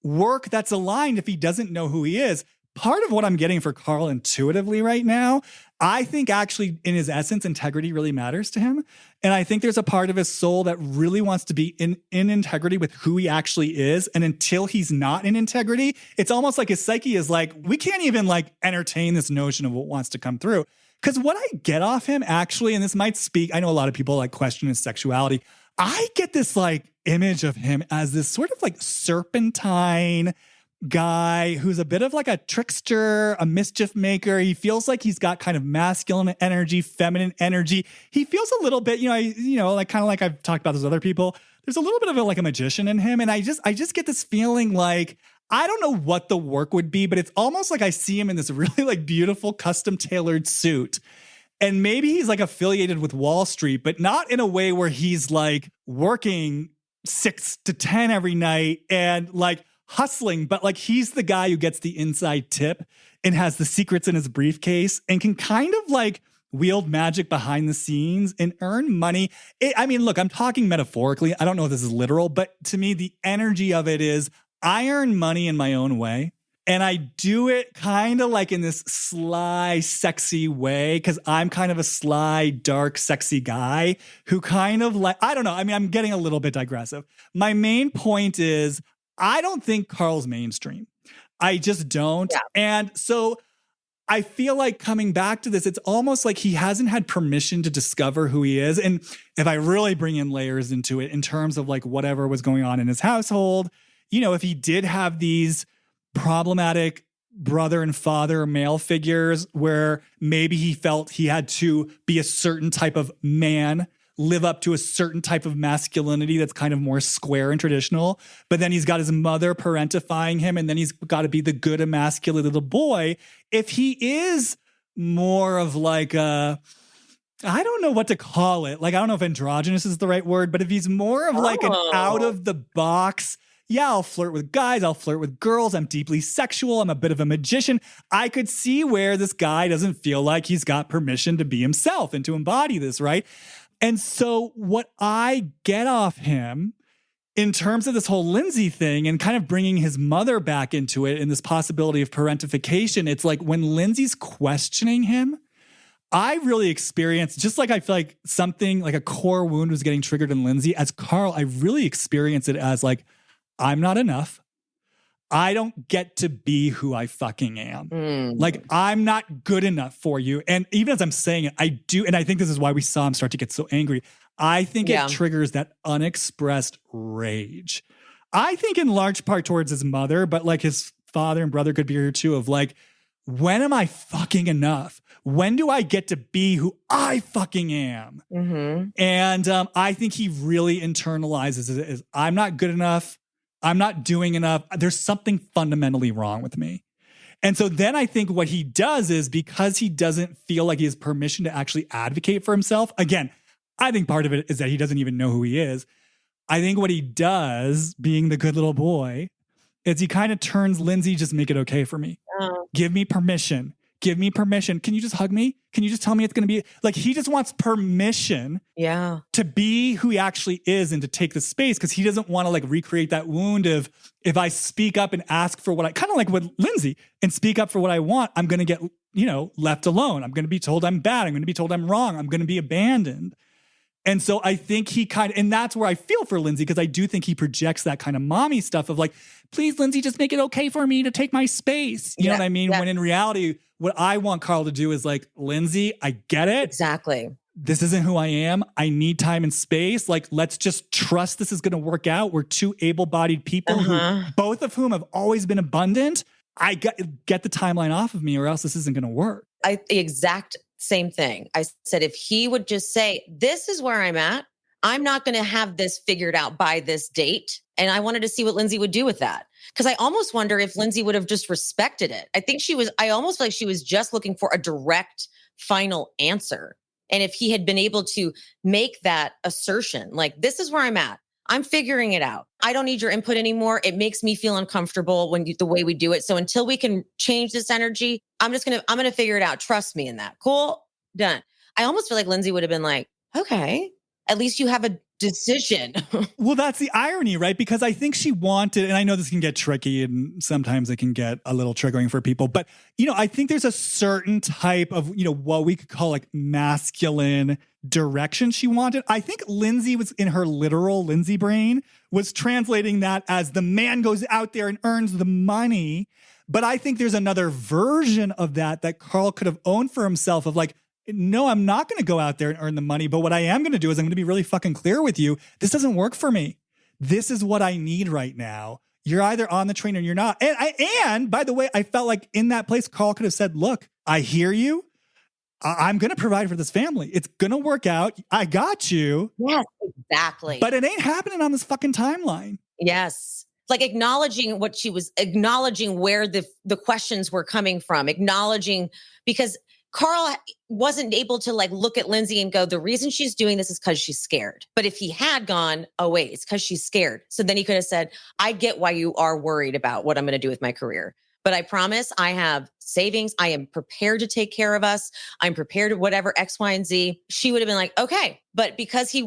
Speaker 1: work that's aligned if he doesn't know who he is? Part of what I'm getting for Carl intuitively right now, I think actually in his essence, integrity really matters to him. And I think there's a part of his soul that really wants to be in integrity with who he actually is. And until he's not in integrity, it's almost like his psyche is like, we can't even like entertain this notion of what wants to come through. Because what I get off him actually, and this might speak, I know a lot of people like question his sexuality. I get this like image of him as this sort of like serpentine guy who's a bit of like a trickster, a mischief maker. He feels like he's got kind of masculine energy, feminine energy. He feels a little bit, like kind of like I've talked about those other people. There's a little bit of like a magician in him. And I just get this feeling like, I don't know what the work would be, but it's almost like I see him in this really like beautiful custom tailored suit. And maybe he's like affiliated with Wall Street, but not in a way where he's like working 6 to 10 every night and like hustling, but like he's the guy who gets the inside tip and has the secrets in his briefcase and can kind of like wield magic behind the scenes and earn money. Look, I'm talking metaphorically. I don't know if this is literal, but to me, the energy of it is I earn money in my own way. And I do it kind of like in this sly, sexy way because I'm kind of a sly, dark, sexy guy who kind of like, I don't know. I mean, I'm getting a little bit digressive. My main point is I don't think Carl's mainstream. I just don't. Yeah. And so I feel like coming back to this, it's almost like he hasn't had permission to discover who he is. And if I really bring in layers into it in terms of like whatever was going on in his household, if he did have these problematic brother and father male figures where maybe he felt he had to be a certain type of man, live up to a certain type of masculinity that's kind of more square and traditional. But then he's got his mother parentifying him, and then he's got to be the good emasculated little boy. If he is more of like I don't know what to call it. Like, I don't know if androgynous is the right word, but if he's more of like an out of the box, I'll flirt with guys, I'll flirt with girls, I'm deeply sexual, I'm a bit of a magician. I could see where this guy doesn't feel like he's got permission to be himself and to embody this, right? And so what I get off him in terms of this whole Lindsay thing and kind of bringing his mother back into it and this possibility of parentification, it's like when Lindsay's questioning him, I really experienced, just like I feel like something like a core wound was getting triggered in Lindsay, as Carl, I really experienced it as like, I'm not enough. I don't get to be who I fucking am. Like, I'm not good enough for you. And even as I'm saying it, I do. And I think this is why we saw him start to get so angry. I think it triggers that unexpressed rage. I think in large part towards his mother, but like his father and brother could be here too, of like, when am I fucking enough? When do I get to be who I fucking am?
Speaker 2: Mm-hmm.
Speaker 1: And I think he really internalizes it as I'm not good enough. I'm not doing enough. There's something fundamentally wrong with me. And so then I think what he does is, because he doesn't feel like he has permission to actually advocate for himself. Again, I think part of it is that he doesn't even know who he is. I think what he does, being the good little boy, is he kind of turns Lindsay, just make it okay for me. Give me permission. Give me permission. Can you just hug me? Can you just tell me it's going to be like, he just wants permission to be who he actually is and to take the space, because he doesn't want to like recreate that wound of, if I speak up and ask for what I kind of like with Lindsay and speak up for what I want, I'm going to get, left alone. I'm going to be told I'm bad. I'm going to be told I'm wrong. I'm going to be abandoned. And so I think he and that's where I feel for Lindsay, because I do think he projects that kind of mommy stuff of like, please, Lindsay, just make it okay for me to take my space. You know what I mean? Yeah. When in reality, what I want Carl to do is like, Lindsay, I get it.
Speaker 2: Exactly.
Speaker 1: This isn't who I am. I need time and space. Like, let's just trust this is going to work out. We're two able-bodied people who, both of whom have always been abundant. I get the timeline off of me, or else this isn't going to work.
Speaker 2: The exact same thing. I said, if he would just say, this is where I'm at, I'm not going to have this figured out by this date. And I wanted to see what Lindsay would do with that. Because I almost wonder if Lindsay would have just respected it. I almost feel like she was just looking for a direct final answer. And if he had been able to make that assertion, like, this is where I'm at, I'm figuring it out. I don't need your input anymore. It makes me feel uncomfortable the way we do it. So until we can change this energy, I'm going to figure it out. Trust me in that. Cool. Done. I almost feel like Lindsay would have been like, okay, at least you have a decision.
Speaker 1: Well, that's the irony, right? Because I think she wanted, and I know this can get tricky and sometimes it can get a little triggering for people, but, I think there's a certain type of, what we could call like masculine direction she wanted. I think Lindsay was, in her literal Lindsay brain, was translating that as the man goes out there and earns the money. But I think there's another version of that Carl could have owned for himself of like, no, I'm not going to go out there and earn the money. But what I am going to do is I'm going to be really fucking clear with you. This doesn't work for me. This is what I need right now. You're either on the train or you're not. And by the way, I felt like in that place, Carl could have said, look, I hear you. I'm going to provide for this family. It's going to work out. I got you.
Speaker 2: Yes, exactly.
Speaker 1: But it ain't happening on this fucking timeline.
Speaker 2: Yes. Like acknowledging where the questions were coming from, because Carl wasn't able to like look at Lindsay and go, the reason she's doing this is because she's scared. But if he had gone, oh wait, it's because she's scared. So then he could have said, I get why you are worried about what I'm going to do with my career. But I promise I have savings. I am prepared to take care of us. I'm prepared to whatever X, Y, and Z. She would have been like, okay. But because he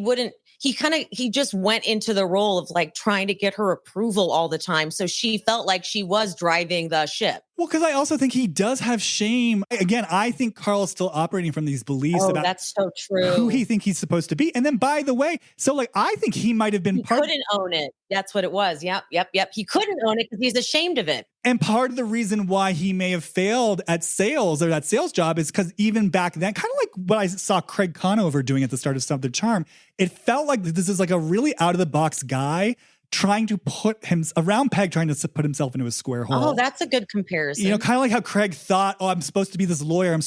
Speaker 2: just went into the role of like trying to get her approval all the time. So she felt like she was driving the ship.
Speaker 1: Well, because I also think he does have shame. Again, I think Carl is still operating from these beliefs about
Speaker 2: that's so true.
Speaker 1: Who he thinks he's supposed to be. And then, by the way, so like, I think he might have been
Speaker 2: couldn't own it. That's what it was. Yep. He couldn't own it because he's ashamed of it.
Speaker 1: And part of the reason why he may have failed at sales or that sales job is because even back then, kind of like what I saw Craig Conover doing at the start of Stop the Charm, it felt like this is like a really out of the box guy trying to put him around peg, trying to put himself into a square hole.
Speaker 2: Oh, that's a good comparison.
Speaker 1: Kind of like how Craig thought, oh, I'm supposed to be this lawyer.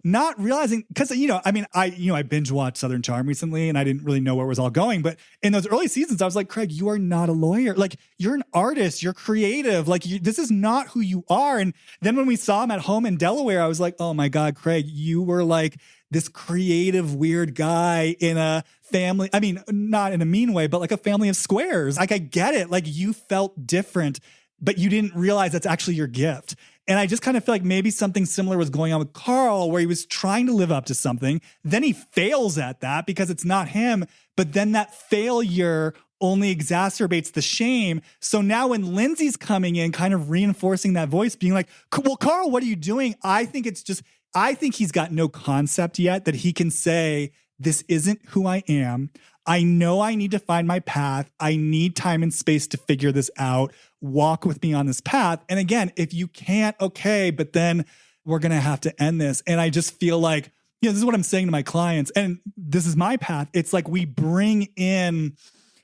Speaker 1: Not realizing, because, I binge watched Southern Charm recently and I didn't really know where it was all going. But in those early seasons, I was like, Craig, you are not a lawyer. Like, you're an artist. You're creative. Like, this is not who you are. And then when we saw him at home in Delaware, I was like, oh my God, Craig, you were like this creative, weird guy in a family. I mean, not in a mean way, but like a family of squares. Like, I get it. Like, you felt different, but you didn't realize that's actually your gift. And I just kind of feel like maybe something similar was going on with Carl, where he was trying to live up to something. Then he fails at that because it's not him. But then that failure only exacerbates the shame. So now when Lindsay's coming in, kind of reinforcing that voice, being like, well, Carl, what are you doing? I think he's got no concept yet that he can say, this isn't who I am. I know I need to find my path. I need time and space to figure this out. Walk with me on this path. And again, if you can't, okay, but then we're going to have to end this. And I just feel like, this is what I'm saying to my clients. And this is my path. It's like we bring in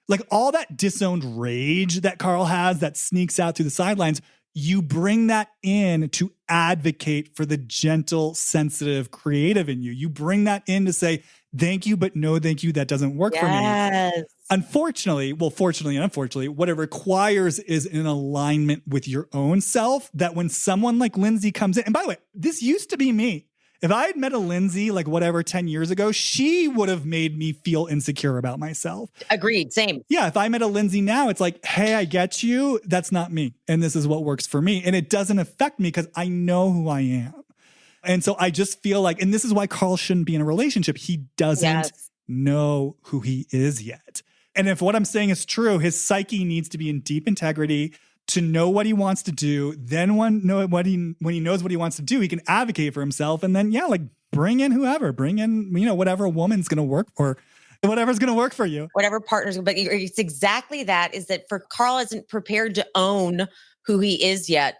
Speaker 1: like all that disowned rage that Carl has that sneaks out through the sidelines. you bring that in to advocate for the gentle, sensitive, creative in you. You bring that in to say, thank you, but no thank you, that doesn't work for me.
Speaker 2: Yes.
Speaker 1: Unfortunately, well, fortunately and unfortunately, what it requires is an alignment with your own self, that when someone like Lindsay comes in, and by the way, this used to be me. If I had met a Lindsay, like whatever, 10 years ago, she would have made me feel insecure about myself.
Speaker 2: Agreed. Same.
Speaker 1: Yeah, if I met a Lindsay now, it's like, hey, I get you. That's not me. And this is what works for me. And it doesn't affect me because I know who I am. And so I just feel like, and this is why Carl shouldn't be in a relationship. He doesn't know who he is yet. And if what I'm saying is true, his psyche needs to be in deep integrity to know what he wants to do. Then when he knows what he wants to do, he can advocate for himself. And then, bring in whoever, bring in, whatever woman's going to work for, whatever's going to work for you.
Speaker 2: Whatever partners, but it's exactly that, is that for Carl isn't prepared to own who he is yet.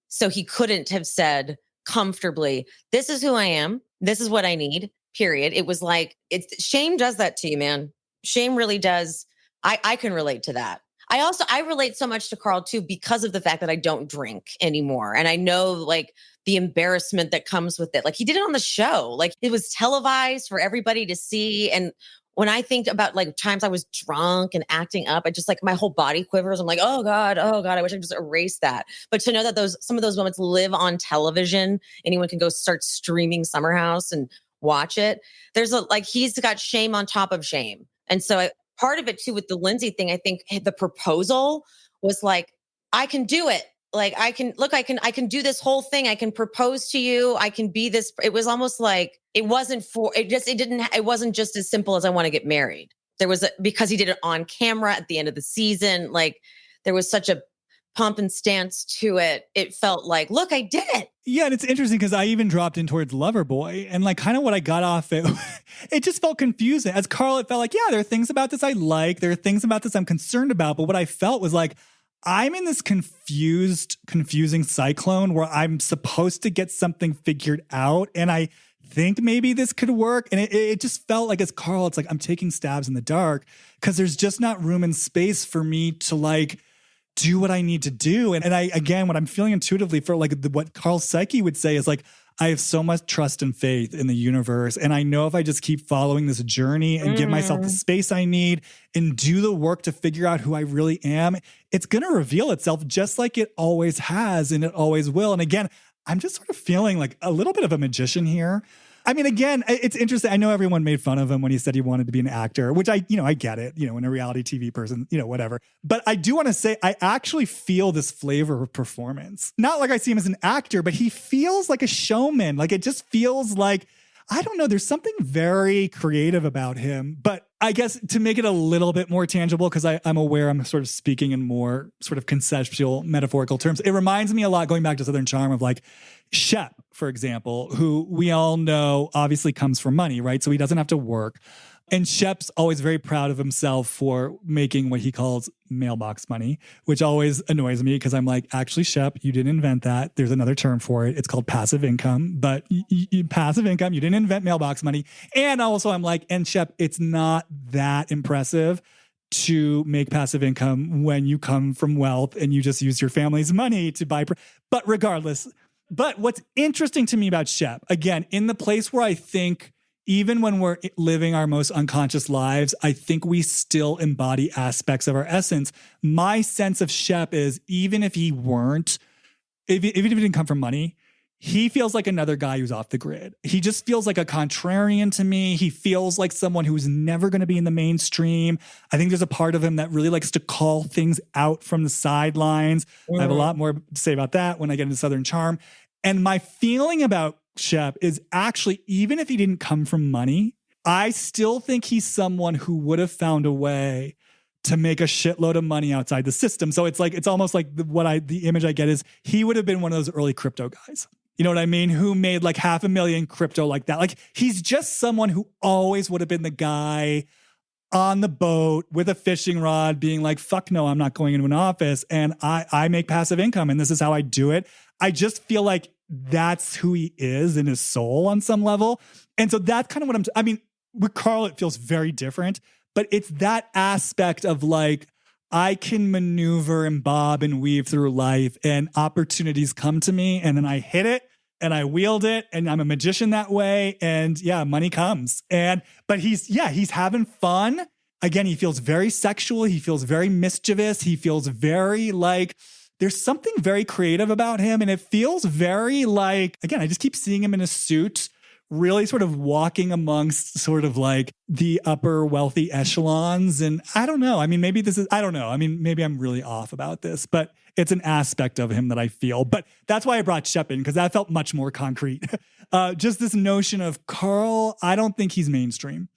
Speaker 2: So he couldn't have said comfortably, this is who I am. This is what I need, period. It was like, shame does that to you, man. Shame really does. I can relate to that. I relate so much to Carl too, because of the fact that I don't drink anymore. And I know like the embarrassment that comes with it. Like he did it on the show, like it was televised for everybody to see. And when I think about like times I was drunk and acting up, I just like my whole body quivers. I'm like, oh God, I wish I could just erase that. But to know that some of those moments live on television, anyone can go start streaming Summer House and watch it. He's got shame on top of shame. And so part of it too, with the Lindsay thing, I think the proposal was like, I can do it. Like I can do this whole thing. I can propose to you. I can be this. It was almost like it wasn't just as simple as I want to get married. Because he did it on camera at the end of the season. Like there was such a pump and stance to it. It felt like, look, I did it.
Speaker 1: Yeah, and it's interesting because I even dropped in towards Loverboy, and like kind of what I got off it, it just felt confusing. As Carl, it felt like, yeah, there are things about this I like, there are things about this I'm concerned about, but what I felt was like, I'm in this confusing cyclone where I'm supposed to get something figured out, and I think maybe this could work. And it just felt like, as Carl, it's like I'm taking stabs in the dark because there's just not room and space for me to like do what I need to do. And what I'm feeling intuitively for like what Carl's psyche would say is like, I have so much trust and faith in the universe. And I know if I just keep following this journey and give myself the space I need and do the work to figure out who I really am, it's going to reveal itself just like it always has and it always will. And again, I'm just sort of feeling like a little bit of a magician here. I mean, again, it's interesting. I know everyone made fun of him when he said he wanted to be an actor, which I get it, in a reality TV person, whatever. But I do want to say, I actually feel this flavor of performance. Not like I see him as an actor, but he feels like a showman. Like it just feels like, I don't know, there's something very creative about him. But I guess to make it a little bit more tangible, because I'm aware I'm sort of speaking in more sort of conceptual, metaphorical terms. It reminds me a lot, going back to Southern Charm, of like Shep, for example, who we all know obviously comes from money, right? So he doesn't have to work. And Shep's always very proud of himself for making what he calls mailbox money, which always annoys me because I'm like, actually, Shep, you didn't invent that. There's another term for it. It's called passive income. But passive income, you didn't invent mailbox money. And also I'm like, and Shep, it's not that impressive to make passive income when you come from wealth and you just use your family's money to buy. But regardless, but what's interesting to me about Shep, again, in the place where I think even when we're living our most unconscious lives, I think we still embody aspects of our essence. My sense of Shep is, even if he weren't, even if he didn't come from money, he feels like another guy who's off the grid. He just feels like a contrarian to me. He feels like someone who's never going to be in the mainstream. I think there's a part of him that really likes to call things out from the sidelines. I have a lot more to say about that when I get into Southern Charm. And my feeling about Shep is actually, even if he didn't come from money, I still think he's someone who would have found a way to make a shitload of money outside the system. So it's like, it's almost like the image I get is he would have been one of those early crypto guys. You know what I mean? Who made like $500,000 crypto like that. Like he's just someone who always would have been the guy on the boat with a fishing rod being like, fuck no, I'm not going into an office and I make passive income and this is how I do it. I just feel like that's who he is in his soul on some level. And so that's kind of what I mean, with Carl, it feels very different, but it's that aspect of like, I can maneuver and bob and weave through life, and opportunities come to me, and then I hit it and I wield it, and I'm a magician that way. And yeah, money comes. But he's having fun. Again, he feels very sexual. He feels very mischievous. He feels very like there's something very creative about him. And it feels very like, again, I just keep seeing him in a suit, really sort of walking amongst sort of like the upper wealthy echelons. And I don't know. I mean, maybe I don't know. I mean, maybe I'm really off about this, but it's an aspect of him that I feel. But that's why I brought Shep in, because that felt much more concrete. Just this notion of Carl, I don't think he's mainstream.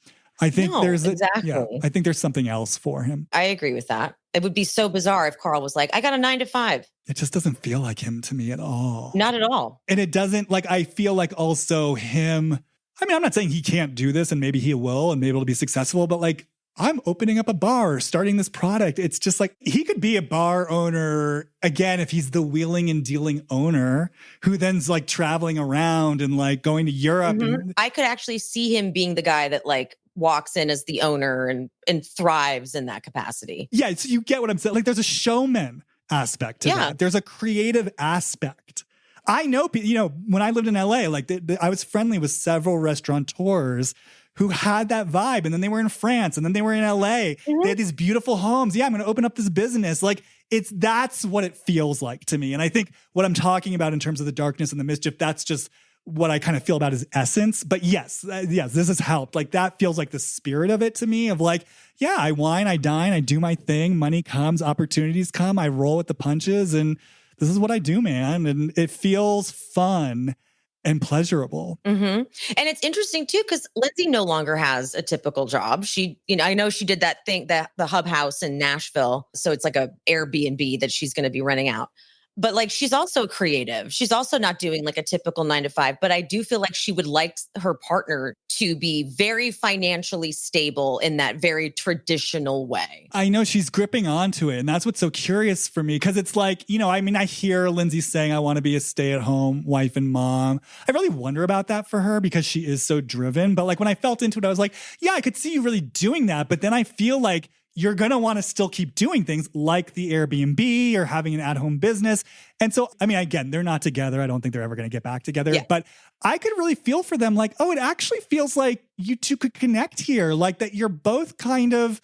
Speaker 1: I think I think there's something else for him.
Speaker 2: I agree with that. It would be so bizarre if Carl was like, I got a 9 to 5.
Speaker 1: It just doesn't feel like him to me at all.
Speaker 2: Not at all.
Speaker 1: And it doesn't, like, I feel like also him, I mean, I'm not saying he can't do this and maybe he will and maybe it'll be successful, but like, I'm opening up a bar, starting this product. It's just like, he could be a bar owner, again, if he's the wheeling and dealing owner who then's like traveling around and like going to Europe.
Speaker 2: Mm-hmm. I could actually see him being the guy that like walks in as the owner and thrives in that capacity.
Speaker 1: Yeah, so you get what I'm saying. Like there's a showman aspect to that. There's a creative aspect. I know, when I lived in LA, like I was friendly with several restaurateurs who had that vibe. And then they were in France and then they were in LA. Mm-hmm. They had these beautiful homes. Yeah, I'm going to open up this business. Like that's what it feels like to me. And I think what I'm talking about in terms of the darkness and the mischief, that's just what I kind of feel about his essence. But yes, this has helped. Like that feels like the spirit of it to me of like, yeah, I wine, I dine, I do my thing. Money comes, opportunities come. I roll with the punches and this is what I do, man. And it feels fun and pleasurable.
Speaker 2: Mm-hmm. And it's interesting too, because Lindsay no longer has a typical job. She, I know she did that thing, that the Hub House in Nashville. So it's like a Airbnb that she's going to be renting out. But like, she's also creative. She's also not doing like a typical 9 to 5, but I do feel like she would like her partner to be very financially stable in that very traditional way.
Speaker 1: I know she's gripping onto it. And that's what's so curious for me. Cause it's like, I mean, I hear Lindsay saying, I want to be a stay-at-home wife and mom. I really wonder about that for her because she is so driven. But like when I felt into it, I was like, yeah, I could see you really doing that. But then I feel like you're going to want to still keep doing things like the Airbnb or having an at-home business. And so, I mean, again, they're not together. I don't think they're ever going to get back together. Yeah. But I could really feel for them like, oh, it actually feels like you two could connect here. Like that you're both kind of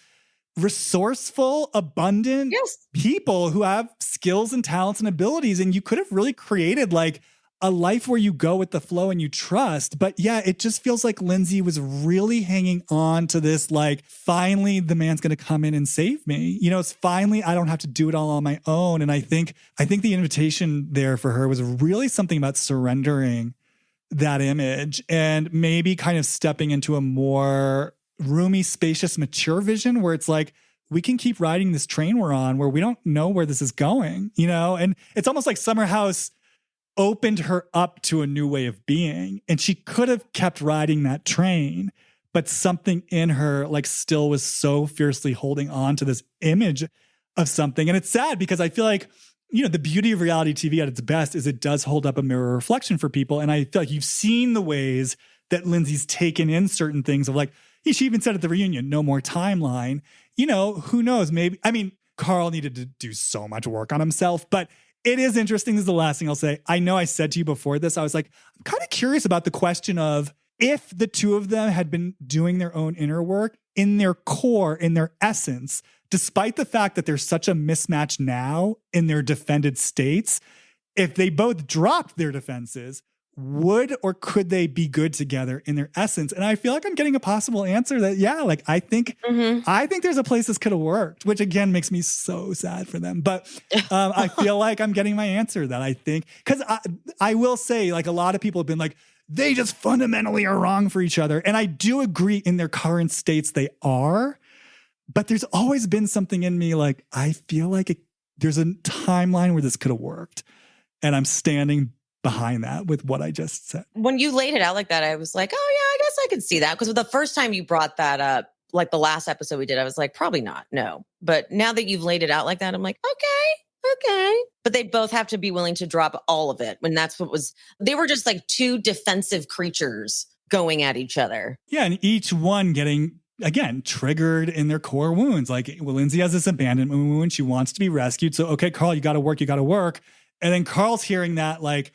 Speaker 1: resourceful, abundant people who have skills and talents and abilities. And you could have really created like a life where you go with the flow and you trust. But yeah, it just feels like Lindsay was really hanging on to this, like, finally the man's going to come in and save me. It's finally, I don't have to do it all on my own. And I think the invitation there for her was really something about surrendering that image and maybe kind of stepping into a more roomy, spacious, mature vision where it's like, we can keep riding this train we're on where we don't know where this is going, and it's almost like Summer House opened her up to a new way of being. And she could have kept riding that train, but something in her like still was so fiercely holding on to this image of something. And it's sad because I feel like, the beauty of reality TV at its best is it does hold up a mirror reflection for people. And I feel like you've seen the ways that Lindsay's taken in certain things of like, she even said at the reunion, no more timeline. Who knows? Maybe, I mean, Carl needed to do so much work on himself, but it is interesting. This is the last thing I'll say. I know I said to you before this, I was like, I'm kind of curious about the question of if the two of them had been doing their own inner work in their core, in their essence, despite the fact that there's such a mismatch now in their defended states, if they both dropped their defenses, would or could they be good together in their essence? And I feel like I'm getting a possible answer that, yeah, like I think there's a place this could have worked, which again makes me so sad for them. But I feel like I'm getting my answer that I think, because I will say, like, a lot of people have been like, they just fundamentally are wrong for each other. And I do agree in their current states they are, but there's always been something in me like, I feel like there's a timeline where this could have worked. And I'm standing behind that with what I just said.
Speaker 2: When you laid it out like that, I was like, oh yeah, I guess I can see that. Because the first time you brought that up, like the last episode we did, I was like, probably not, no. But now that you've laid it out like that, I'm like, okay. But they both have to be willing to drop all of it when they were just like two defensive creatures going at each other.
Speaker 1: Yeah, and each one getting again, triggered in their core wounds. Like, well, Lindsay has this abandonment wound. She wants to be rescued. So, okay, Carl, you got to work. And then Carl's hearing that, like,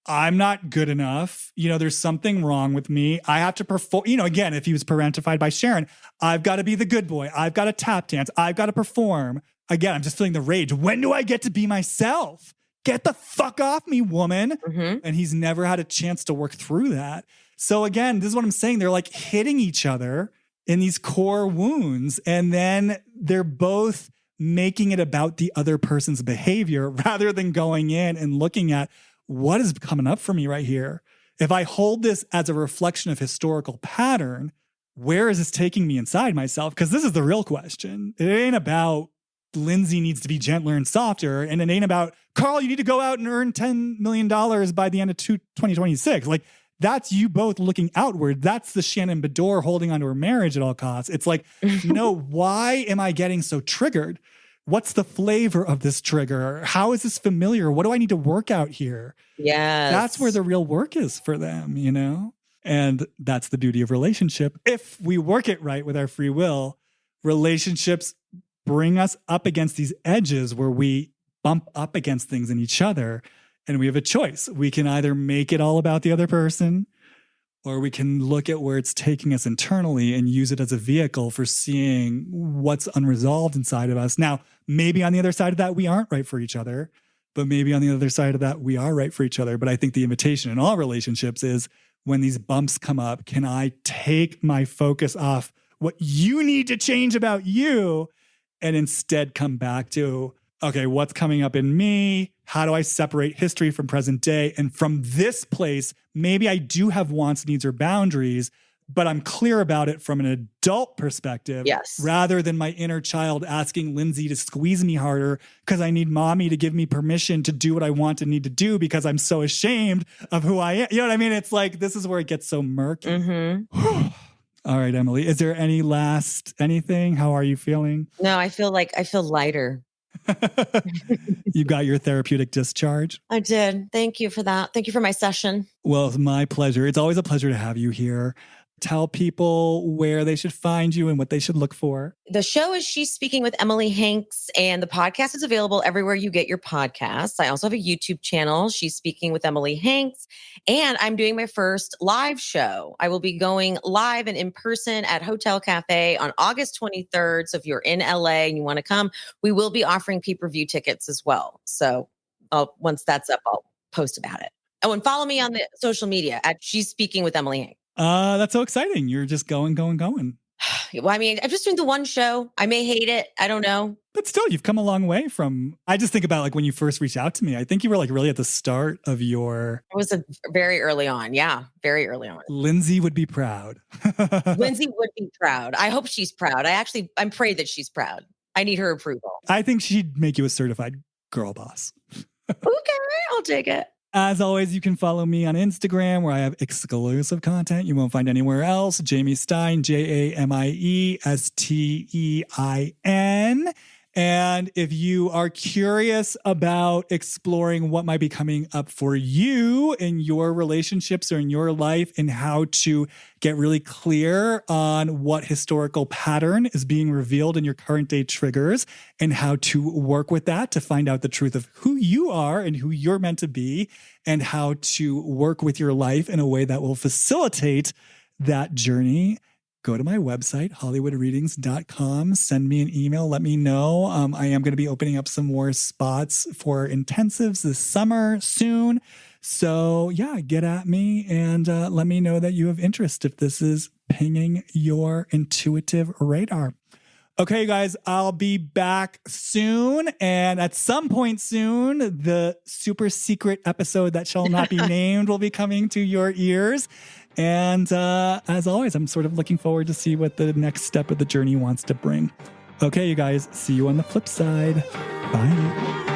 Speaker 1: I'm not good enough. There's something wrong with me. I have to perform. Again, if he was parentified by Sharon, I've got to be the good boy. I've got to tap dance. I've got to perform. Again, I'm just feeling the rage. When do I get to be myself? Get the fuck off me, woman.
Speaker 2: Mm-hmm.
Speaker 1: And he's never had a chance to work through that. So again, this is what I'm saying. They're like hitting each other in these core wounds. And then they're both making it about the other person's behavior rather than going in and looking at what is coming up for me right here. If I hold this as a reflection of historical pattern, where is this taking me inside myself? Because this is the real question. It ain't about Lindsay needs to be gentler and softer. And it ain't about, Carl, you need to go out and earn $10 million by the end of 2026. Like, that's you both looking outward. That's the Shannon Bedore holding onto her marriage at all costs. It's like, no, why am I getting so triggered? What's the flavor of this trigger? How is this familiar? What do I need to work out here?
Speaker 2: Yes.
Speaker 1: That's where the real work is for them, And that's the beauty of relationship. If we work it right with our free will, relationships bring us up against these edges where we bump up against things in each other, and we have a choice. We can either make it all about the other person, or we can look at where it's taking us internally and use it as a vehicle for seeing what's unresolved inside of us. Now, maybe on the other side of that, we aren't right for each other, but maybe on the other side of that, we are right for each other. But I think the invitation in all relationships is, when these bumps come up, can I take my focus off what you need to change about you and instead come back to, okay, what's coming up in me? How do I separate history from present day? And from this place, maybe I do have wants, needs, or boundaries, but I'm clear about it from an adult perspective.
Speaker 2: Yes.
Speaker 1: Rather than my inner child asking Lindsay to squeeze me harder because I need mommy to give me permission to do what I want and need to do because I'm so ashamed of who I am. You know what I mean? It's like, this is where it gets so murky.
Speaker 2: Mm-hmm.
Speaker 1: All right, Emily, is there any anything? How are you feeling?
Speaker 2: No, I feel lighter.
Speaker 1: You got your therapeutic discharge?
Speaker 2: I did. Thank you for that. Thank you for my session.
Speaker 1: Well, it's my pleasure. It's always a pleasure to have you here. Tell people where they should find you and what they should look for.
Speaker 2: The show is She's Speaking with Emily Hanks, and the podcast is available everywhere you get your podcasts. I also have a YouTube channel, She's Speaking with Emily Hanks, and I'm doing my first live show. I will be going live and in person at Hotel Cafe on August 23rd. So if you're in LA and you want to come, we will be offering pay-per-view tickets as well. So once that's up, I'll post about it. Oh, and follow me on the social media at She's Speaking with Emily Hanks.
Speaker 1: That's so exciting. You're just going.
Speaker 2: Well, I mean, I'm just doing the one show. I may hate it. I don't know.
Speaker 1: But still, you've come a long way from, I just think about like when you first reached out to me, I think you were like really at the start of your.
Speaker 2: It was very early on. Yeah, very early on.
Speaker 1: Lindsay would be proud.
Speaker 2: Lindsay would be proud. I hope she's proud. I'm prayed that she's proud. I need her approval.
Speaker 1: I think she'd make you a certified girl boss.
Speaker 2: Okay, I'll take it.
Speaker 1: As always, you can follow me on Instagram where I have exclusive content you won't find anywhere else. Jamie Stein, JamieStein. And if you are curious about exploring what might be coming up for you in your relationships or in your life and how to get really clear on what historical pattern is being revealed in your current day triggers and how to work with that to find out the truth of who you are and who you're meant to be and how to work with your life in a way that will facilitate that journey, go to my website, hollywoodreadings.com. Send me an email. Let me know. I am going to be opening up some more spots for intensives this summer soon. So yeah, get at me and let me know that you have interest if this is pinging your intuitive radar. Okay, you guys, I'll be back soon. And at some point soon, the super secret episode that shall not be named will be coming to your ears. And as always, I'm sort of looking forward to see what the next step of the journey wants to bring. Okay, you guys, see you on the flip side. Bye.